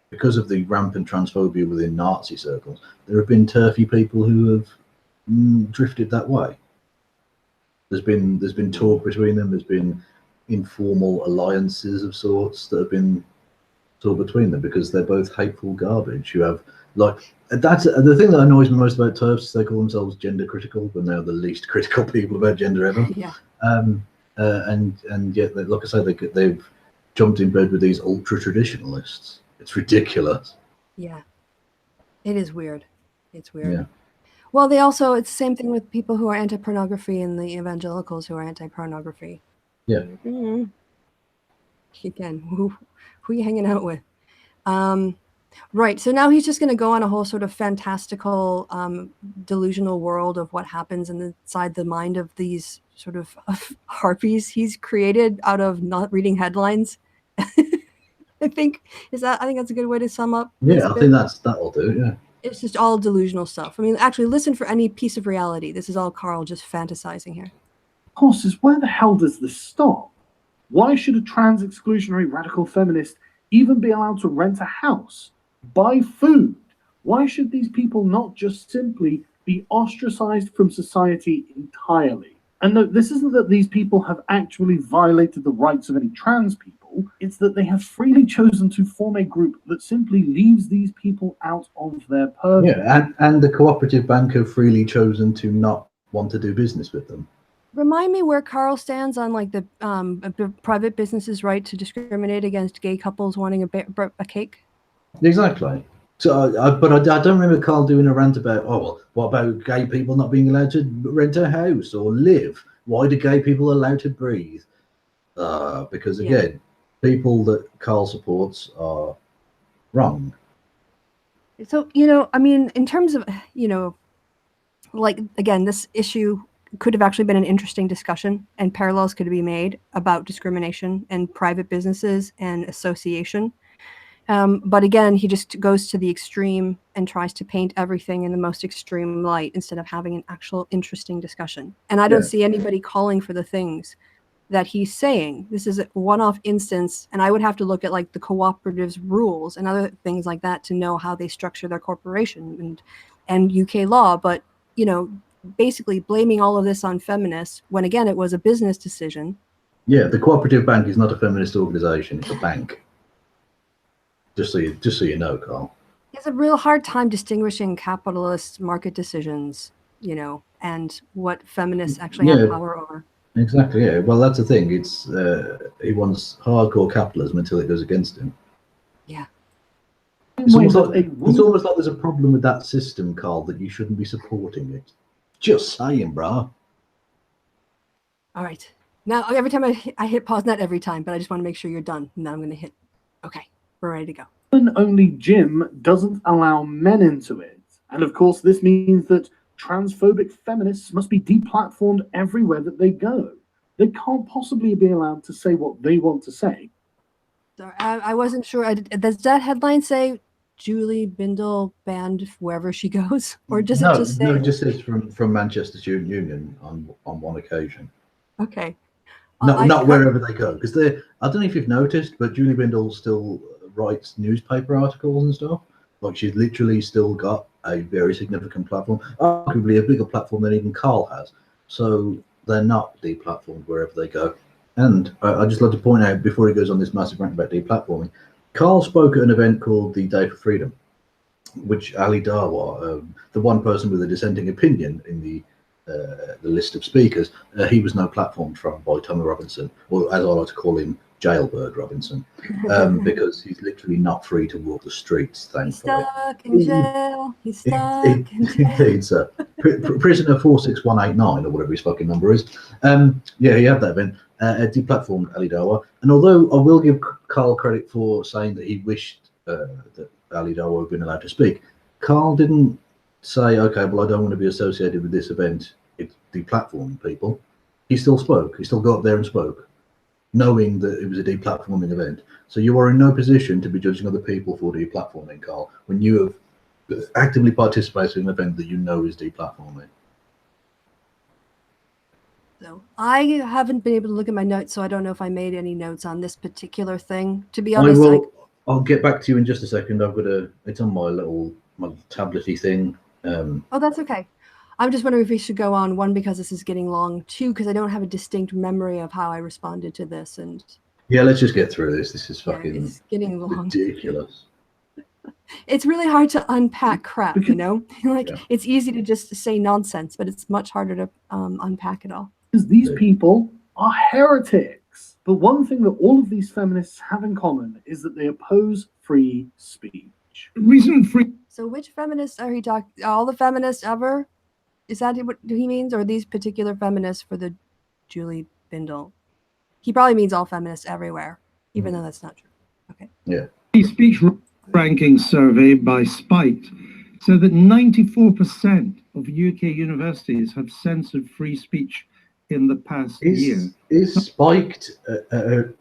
Because of the rampant transphobia within Nazi circles, there have been TERFy people who have drifted that way. There's been talk between them. There's been informal alliances of sorts that have been talk between them because they're both hateful garbage. You have that's the thing that annoys me most about TERFs is they call themselves gender critical when they're the least critical people about gender ever. Yeah. And yet, like I say, they've jumped in bed with these ultra traditionalists. It's ridiculous. Yeah, it is weird. It's weird. Yeah. Well, it's the same thing with people who are anti-pornography and the evangelicals who are anti-pornography. Yeah. Mm-hmm. Again, who are you hanging out with? Right. So now he's just going to go on a whole sort of fantastical, delusional world of what happens inside the mind of these sort of harpies he's created out of not reading headlines. I think that's a good way to sum up. Yeah, I think that'll do. Yeah. It's just all delusional stuff. I mean, actually, listen for any piece of reality. This is all Carl just fantasizing here. Of course, is where the hell does this stop? Why should a trans exclusionary radical feminist even be allowed to rent a house, buy food? Why should these people not just simply be ostracized from society entirely? And no, this isn't that these people have actually violated the rights of any trans people. It's that they have freely chosen to form a group that simply leaves these people out of their purview. Yeah, and the Cooperative Bank have freely chosen to not want to do business with them. Remind me where Carl stands on like the private business's right to discriminate against gay couples wanting a cake. Exactly. So, but I don't remember Carl doing a rant about, what about gay people not being allowed to rent a house or live? Why do gay people allowed to breathe? Because again, people that Carl supports are wrong. So, I mean, in terms of, like, again, this issue could have actually been an interesting discussion and parallels could be made about discrimination and private businesses and association. But again, he just goes to the extreme and tries to paint everything in the most extreme light instead of having an actual interesting discussion. And I don't see anybody calling for the things that he's saying. This is a one-off instance, and I would have to look at like the cooperative's rules and other things like that to know how they structure their corporation and UK law. But, you know, basically blaming all of this on feminists when, again, it was a business decision. Yeah, the Cooperative Bank is not a feminist organisation; it's a bank. Just so you know, Carl. It's a real hard time distinguishing capitalist market decisions, you know, and what feminists actually have power over. Exactly. Yeah. Well, that's the thing. It's he wants hardcore capitalism until it goes against him. Yeah. It's almost like there's a problem with that system, Carl, that you shouldn't be supporting it. Just saying, brah. All right. Now, every time I hit pause, not every time, but I just want to make sure you're done. And then I'm going to hit. Okay, we're ready to go. Only gym doesn't allow men into it. And of course, this means that transphobic feminists must be deplatformed everywhere that they go. They can't possibly be allowed to say what they want to say. Sorry, I wasn't sure. Does that headline say Julie Bindel banned wherever she goes? Or does it just say... No, it just says from Manchester Student Union on one occasion. Okay. Not wherever they go. Because I don't know if you've noticed, but Julie Bindel still writes newspaper articles and stuff. Like, she's literally still got a very significant platform, arguably a bigger platform than even Carl has. So they're not deplatformed wherever they go. And I just like to point out, before he goes on this massive rant about deplatforming, Carl spoke at an event called the Day for Freedom, which Ali Dawa, the one person with a dissenting opinion in the list of speakers, he was now platformed from by Tommy Robinson, or as I like to call him, Jailbird Robinson, because he's literally not free to walk the streets, thankfully. He's stuck in jail. He's stuck in jail. Indeed, sir. Prisoner 46189, or whatever his fucking number is. Yeah, he had that event. Deplatformed Ali Dawa. And although I will give Carl credit for saying that he wished that Ali Dawa had been allowed to speak, Carl didn't say, okay, well, I don't want to be associated with this event. It's deplatforming people. He still spoke. He still got up there and spoke, knowing that it was a deplatforming event. So you are in no position to be judging other people for deplatforming, Carl, when you have actively participated in an event that you know is deplatforming. So I haven't been able to look at my notes, so I don't know if I made any notes on this particular thing. To be honest, I'll get back to you in just a second. It's on my tablety thing. Oh, that's okay. I'm just wondering if we should go on, one, because this is getting long, two, because I don't have a distinct memory of how I responded to this. And yeah, let's just get through this. This is fucking it's getting long. Ridiculous. It's really hard to unpack crap, you know? It's easy to just say nonsense, but it's much harder to unpack it all. Because these people are heretics. But one thing that all of these feminists have in common is that they oppose free speech. So which feminists are he talking? All the feminists ever? Is that what he means? Or these particular feminists for the Julie Bindel? He probably means all feminists everywhere, even though that's not true. Okay. Yeah. Free speech ranking survey by Spiked so that 94% of UK universities have censored free speech in the past year. Is Spiked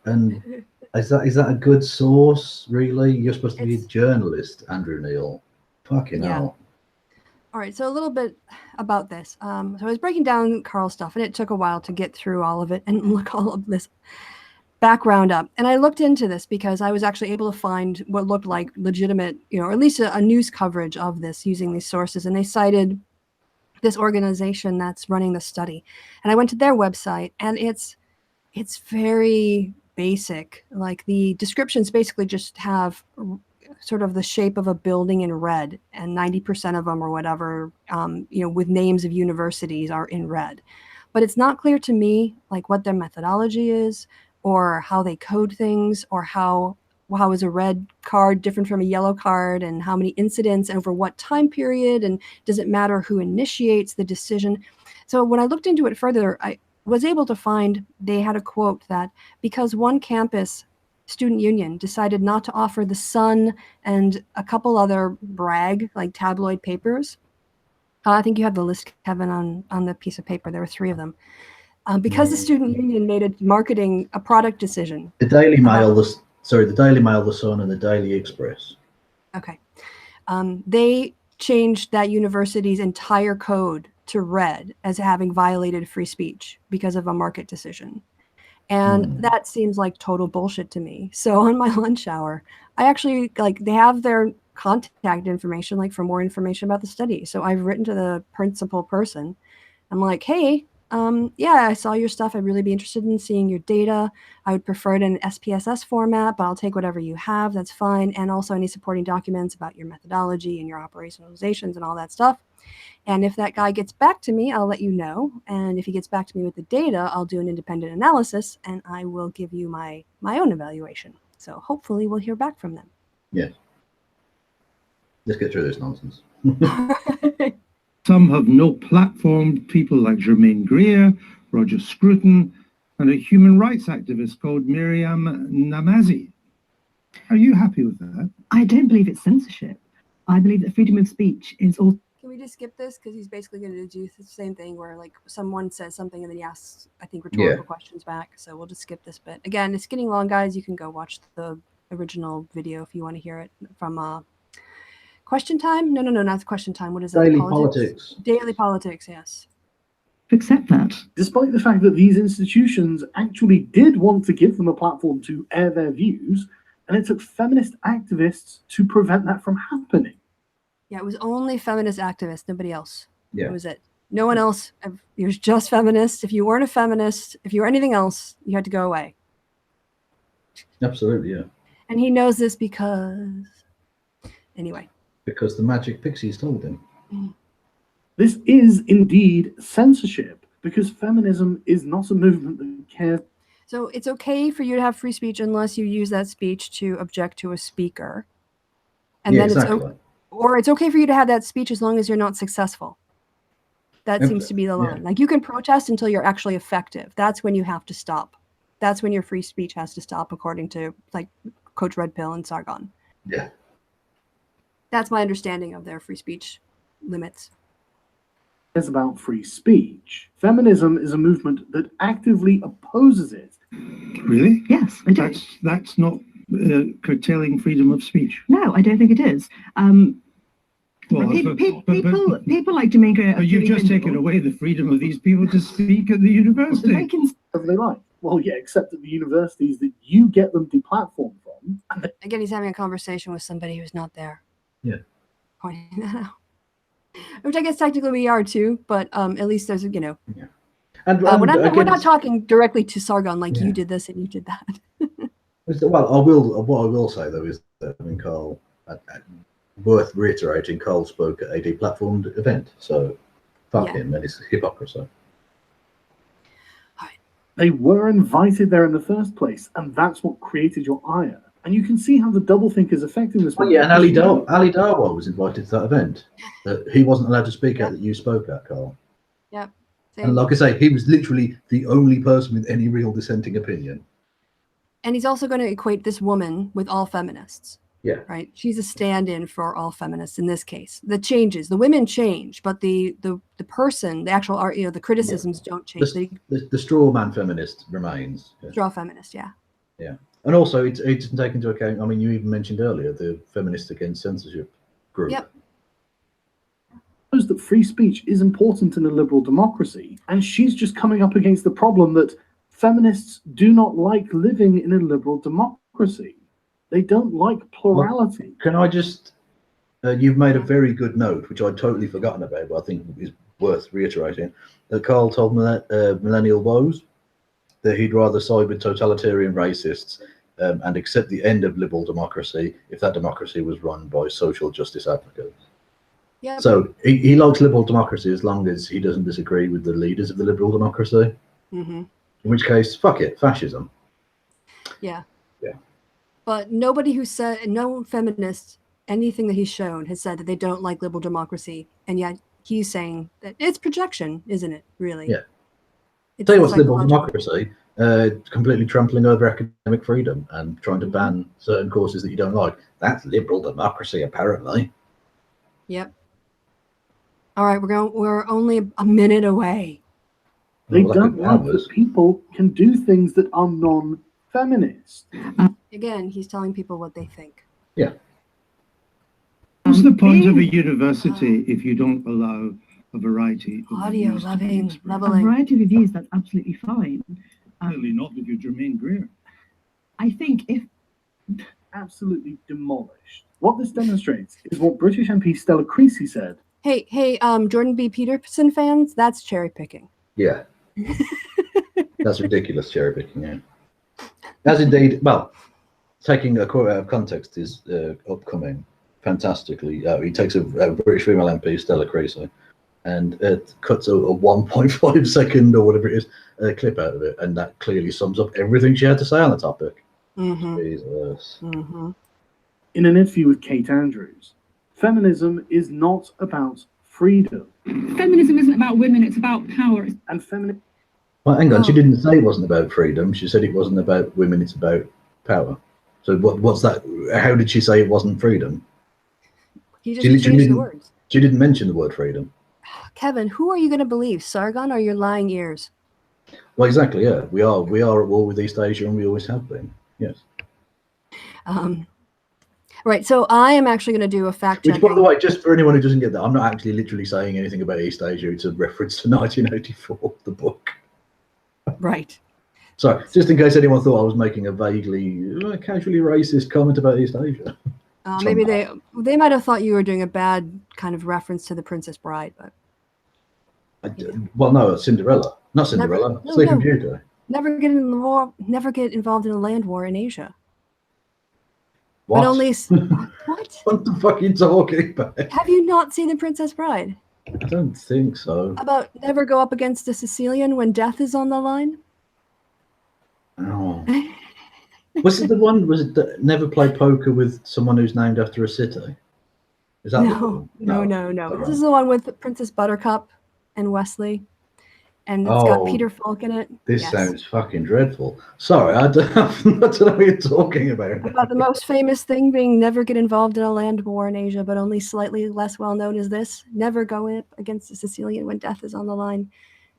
and is that a good source, really? You're supposed to be a journalist, Andrew Neil. Fucking hell. All right, so a little bit about this. So I was breaking down Carl's stuff, and it took a while to get through all of it and look all of this background up. And I looked into this because I was actually able to find what looked like legitimate, or at least a news coverage of this using these sources. And they cited this organization that's running the study. And I went to their website, and it's very basic. Like, the descriptions basically just have sort of the shape of a building in red, and 90% of them or whatever, with names of universities are in red. But it's not clear to me, like, what their methodology is, or how they code things, or how is a red card different from a yellow card, and how many incidents and over what time period, and does it matter who initiates the decision? So when I looked into it further, I was able to find they had a quote that because one campus student union decided not to offer the Sun and a couple other brag, like tabloid papers. I think you have the list, Kevin, on the piece of paper. There were 3 of them. Because the student union made a product decision. The Daily Mail, the Sun, and the Daily Express. Okay. They changed that university's entire code to red as having violated free speech because of a market decision. And that seems like total bullshit to me. So on my lunch hour, I actually, like, they have their contact information, like, for more information about the study. So I've written to the principal person. I'm like, hey, yeah, I saw your stuff. I'd really be interested in seeing your data. I would prefer it in an SPSS format, but I'll take whatever you have. That's fine. And also any supporting documents about your methodology and your operationalizations and all that stuff. And if that guy gets back to me, I'll let you know. And if he gets back to me with the data, I'll do an independent analysis and I will give you my own evaluation. So hopefully we'll hear back from them. Yes. Let's get through this nonsense. Some have no platform, people like Germaine Greer, Roger Scruton, and a human rights activist called Miriam Namazi. Are you happy with that? I don't believe it's censorship. I believe that freedom of speech is all. Can we just skip this? Because he's basically going to do the same thing where, like, someone says something and then he asks, I think, rhetorical questions back. So we'll just skip this bit. Again, it's getting long, guys. You can go watch the original video if you want to hear it from Question Time. No, not Question Time. What is that? Daily Politics. Daily Politics, yes. Accept that. Despite the fact that these institutions actually did want to give them a platform to air their views, and it took feminist activists to prevent that from happening. Yeah, it was only feminist activists, nobody else. Yeah. That was it. No one else. It was just feminists. If you weren't a feminist, if you were anything else, you had to go away. Absolutely, yeah. And he knows this because... Anyway. Because the magic pixies told him. This is indeed censorship, because feminism is not a movement that cares. So it's okay for you to have free speech unless you use that speech to object to a speaker. And Yeah, then exactly. it's okay. Or it's okay for you to have that speech as long as you're not successful. That seems to be the line. Yeah. Like, you can protest until you're actually effective. That's when you have to stop. That's when your free speech has to stop, according to, like, Coach Red Pill and Sargon. Yeah. That's my understanding of their free speech limits. It's about free speech. Feminism is a movement that actively opposes it. Really? Yes, I do. That's not curtailing freedom of speech. No, I don't think it is. People like Germaine Greer. But you've just taken away the freedom of these people to speak at the university. They can. As they like. Well, yeah, except at the universities that you get them deplatformed from. Again, he's having a conversation with somebody who's not there. Yeah. Pointing that out. Which I guess technically we are too, but at least there's, you know. Yeah. And we're not talking directly to Sargon like you did this and you did that. Well, what I will say though is that, I mean, Carl, worth reiterating, Carl spoke at a deplatformed event, so fuck him and his hypocrisy. They were invited there in the first place, and that's what created your ire. And you can see how the doublethink is affecting this. Well, yeah, and Ali Darwar was invited to that event. He wasn't allowed to speak at that you spoke at, Carl. Yep. And like I say, he was literally the only person with any real dissenting opinion. And he's also going to equate this woman with all feminists. Yeah. Right. She's a stand-in for all feminists in this case. The changes, the women change, but the person, the actual art, the criticisms don't change. The straw man feminist remains. Yeah. Straw feminist, yeah. Yeah. And also, it doesn't take into account, I mean, you even mentioned earlier, the Feminists Against Censorship group. Yep. Knows that free speech is important in a liberal democracy, and she's just coming up against the problem that feminists do not like living in a liberal democracy. They don't like plurality. Well, can I just, you've made a very good note, which I'd totally forgotten about, but I think is worth reiterating, that Carl told Millennial Woes that he'd rather side with totalitarian racists and accept the end of liberal democracy if that democracy was run by social justice advocates. Yeah. So he likes liberal democracy as long as he doesn't disagree with the leaders of the liberal democracy. Mm-hmm. In which case, fuck it, fascism. Yeah. Yeah. But nobody who said, no feminist, anything that he's shown has said that they don't like liberal democracy. And yet he's saying that it's projection, isn't it, really? Yeah. It's Tell you what's liberal democracy, completely trampling over academic freedom and trying to ban certain courses that you don't like. That's liberal democracy, apparently. Yep. All right, we're only a minute away. They don't like that people can do things that are non-feminist. Again, he's telling people what they think. Yeah. What's the point of a university if you don't allow a variety of audio views leveling? A variety of views, that's absolutely fine. Clearly not with your Jermaine Greer. I think if Absolutely demolished. What this demonstrates is what British MP Stella Creasy said. Hey, Jordan B. Peterson fans, that's cherry picking. Yeah. That's ridiculous cherry picking, yeah. As indeed, well, taking a quote out of context is upcoming fantastically. He takes a British female MP, Stella Creasy, and it cuts a 1.5 second or whatever it is clip out of it, and that clearly sums up everything she had to say on the topic. Jesus. In an interview with Kate Andrews, feminism is not about freedom. Feminism isn't about women, it's about power. And feminism. Well, hang on, she didn't say it wasn't about freedom. She said it wasn't about women, it's about power. So what's that? How did she say it wasn't freedom? He just changed the words. She didn't mention the word freedom. Kevin, who are you going to believe, Sargon or your lying ears? Well, exactly, yeah. We are at war with East Asia, and we always have been. Yes. Right, so I am actually going to do a fact check. Which, by the way, just for anyone who doesn't get that, I'm not actually literally saying anything about East Asia. It's a reference to 1984, the book. Right. So, just in case anyone thought I was making a vaguely, casually racist comment about East Asia. Maybe they might have thought you were doing a bad kind of reference to The Princess Bride, but well, no, Cinderella, not Cinderella. Sleeping Beauty. Never get in the war. Never get involved in a land war in Asia. What? But only what? What the fuck are you talking about? Have you not seen The Princess Bride? I don't think so. About never go up against a Sicilian when death is on the line? Oh. Was it the one? Was it the, never play poker with someone who's named after a city? Is that No. This is the one with Princess Buttercup and Wesley, and it's got Peter Falk in it. This sounds fucking dreadful. Sorry, I don't know what you're talking about. About the most famous thing being never get involved in a land war in Asia, but only slightly less well known is this: never go up against a Sicilian when death is on the line.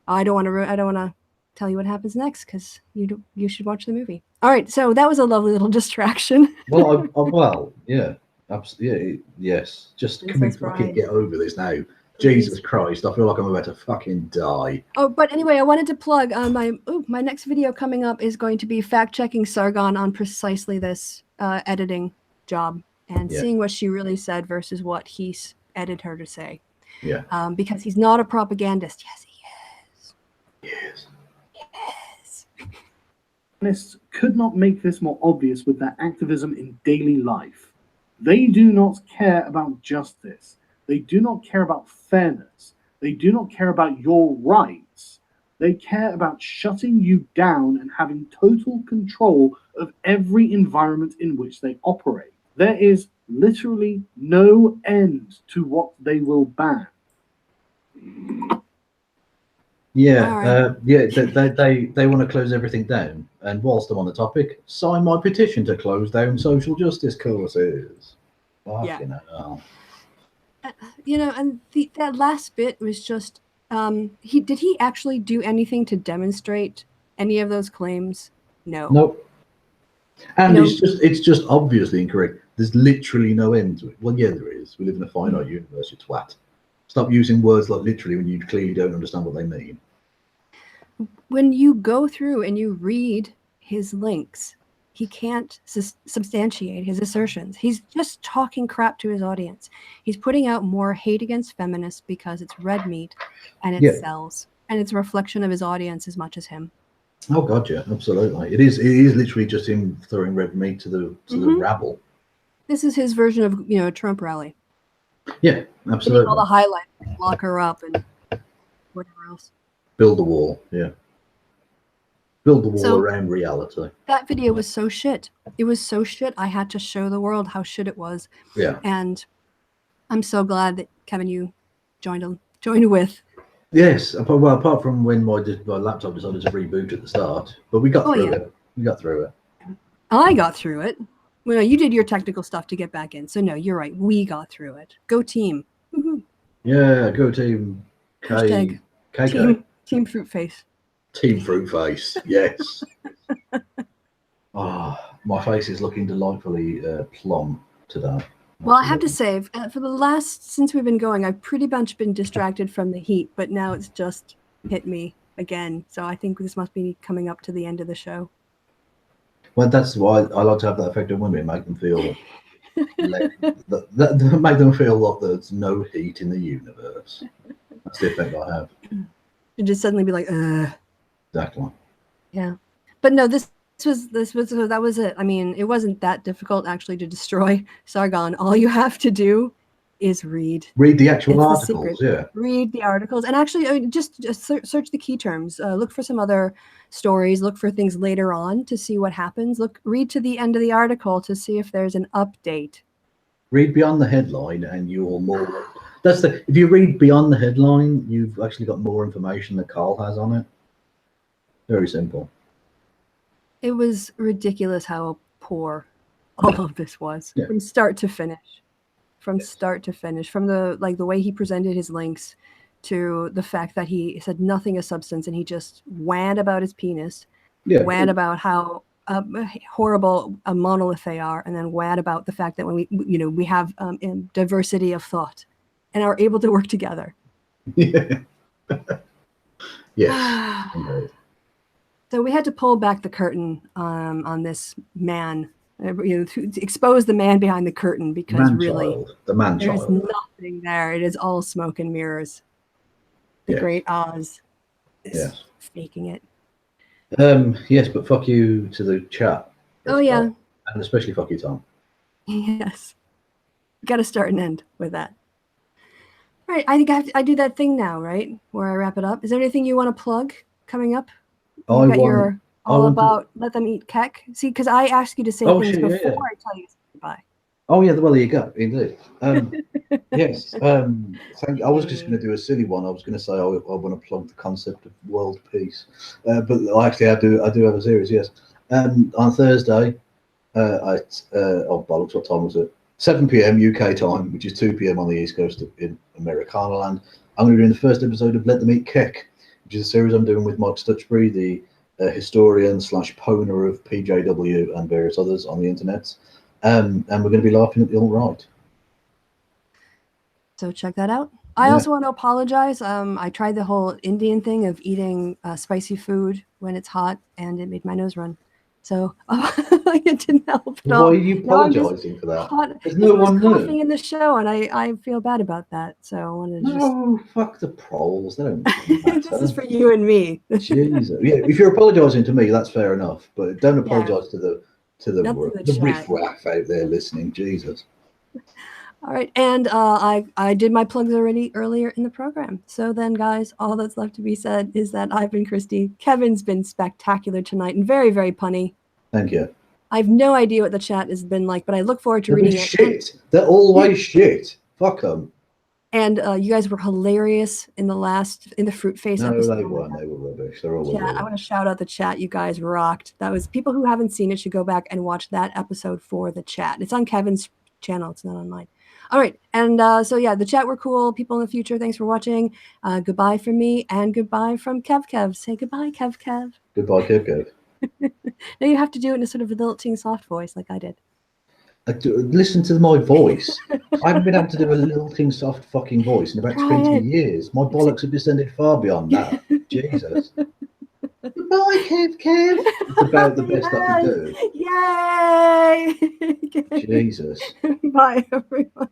I don't want to tell you what happens next because you should watch the movie. All right, so that was a lovely little distraction. Well, yeah, absolutely, yes. Just can we fucking get over this now? Jesus Christ, I feel like I'm about to fucking die. Oh, but anyway, I wanted to plug my next video coming up is going to be fact-checking Sargon on precisely this editing job and seeing what she really said versus what he's edited her to say. Yeah. Because he's not a propagandist. Yes, he is. Yes. Yes. Feminists could not make this more obvious with their activism in daily life. They do not care about justice. They do not care about fairness. They do not care about your rights. They care about shutting you down and having total control of every environment in which they operate. There is literally no end to what they will ban. Yeah, they want to close everything down. And whilst I'm on the topic, sign my petition to close down social justice courses. Fucking hell. And that last bit was just did he actually do anything to demonstrate any of those claims? No. Nope. And it's just obviously incorrect. There's literally no end to it. Well, yeah, there is. We live in a finite universe, you twat. Stop using words like literally when you clearly don't understand what they mean. When you go through and you read his links, he can't substantiate his assertions. He's just talking crap to his audience. He's putting out more hate against feminists because it's red meat and it sells. And it's a reflection of his audience as much as him. Oh God, yeah, absolutely. It is literally just him throwing red meat to the rabble. This is his version of a Trump rally. Yeah, absolutely. All the highlights, lock her up and whatever else. Build the wall, yeah. Build the wall around reality. That video was so shit. It was so shit. I had to show the world how shit it was. Yeah. And I'm so glad that Kevin, you joined with. Yes. Well, apart from when my laptop decided to reboot at the start, but we got through it. We got through it. I got through it. Well, no, you did your technical stuff to get back in. So no, you're right. We got through it. Go team. Woo-hoo. Yeah, go team. Hashtag team fruit face. Team fruit face. Yes. My face is looking delightfully plumb today. Well, I have to say, since we've been going, I've pretty much been distracted from the heat, but now it's just hit me again. So I think this must be coming up to the end of the show. Well, that's why I like to have that effect on women, make them feel make them feel like there's no heat in the universe. That's the effect I have. You just suddenly be like, Exactly. yeah. But no, that was it. I mean, it wasn't that difficult actually to destroy Sargon. All you have to do is read the actual It's the articles. secret. Yeah. Read the articles, and actually, I mean, just search the key terms. Look for some other stories. Look for things later on to see what happens. Read to the end of the article to see if there's an update. Read beyond the headline, and you're more. If you read beyond the headline, you've actually got more information that Carl has on it. Very simple. It was ridiculous how poor all of this was from start to finish. From the way he presented his links to the fact that he said nothing of substance and he just wanned about his penis, wanned about how horrible a monolith they are, and then wanned about the fact that when we have diversity of thought and are able to work together. Yeah. Yes. So we had to pull back the curtain on this man. To expose the man behind the curtain, because there's nothing there. It is all smoke and mirrors. The great Oz is faking it. Yes, but fuck you to the chat. Yeah. And especially fuck you, Tom. Yes. Got to start and end with that. Right. I think I do that thing now, right? Where I wrap it up. Is there anything you want to plug coming up? Let them eat kek. See, because I asked you to say things before I tell you goodbye. Oh yeah, well there you go. Indeed. Yes. I was just going to do a silly one. I was going to say I want to plug the concept of world peace, but actually I do have a series. Yes. On Thursday, bollocks, what time was it? 7 p.m. UK time, which is 2 p.m. on the East Coast in Americana land. I'm going to be doing the first episode of Let Them Eat Kek, which is a series I'm doing with Mike Stutchbury, the historian / pwner of PJW and various others on the internet, and we're going to be laughing at the alt-right. So check that out. I also want to apologize. I tried the whole Indian thing of eating spicy food when it's hot, and it made my nose run. So it didn't help at all. Why are you apologizing for that? There's no one coughing in the show, and I feel bad about that. So I wanted to fuck the proles. They don't this is for you and me. Jesus. Yeah, if you're apologizing to me, that's fair enough. But don't apologize to the riff-raff out there listening. Jesus. All right, and I did my plugs already earlier in the program. So then, guys, all that's left to be said is that I've been Kristi. Kevin's been spectacular tonight and very, very punny. Thank you. I have no idea what the chat has been like, but I look forward to reading it. Shit. They're always shit. Fuck them. And you guys were hilarious in the fruit face episode. No, they weren't. They were rubbish. They're all I want to shout out the chat. You guys rocked. That was people who haven't seen it should go back and watch that episode for the chat. It's on Kevin's channel. It's not on mine. All right. And the chat were cool. People in the future, thanks for watching. Goodbye from me and goodbye from Kev. Say goodbye, Kev. Goodbye, Kev. Now you have to do it in a sort of lilting soft voice like I did. Listen to my voice. I haven't been able to do a lilting soft fucking voice in about 20 years. My bollocks have descended far beyond that. Jesus. Goodbye, Kev. It's about the best I can do. Yay! Jesus. Bye, everyone.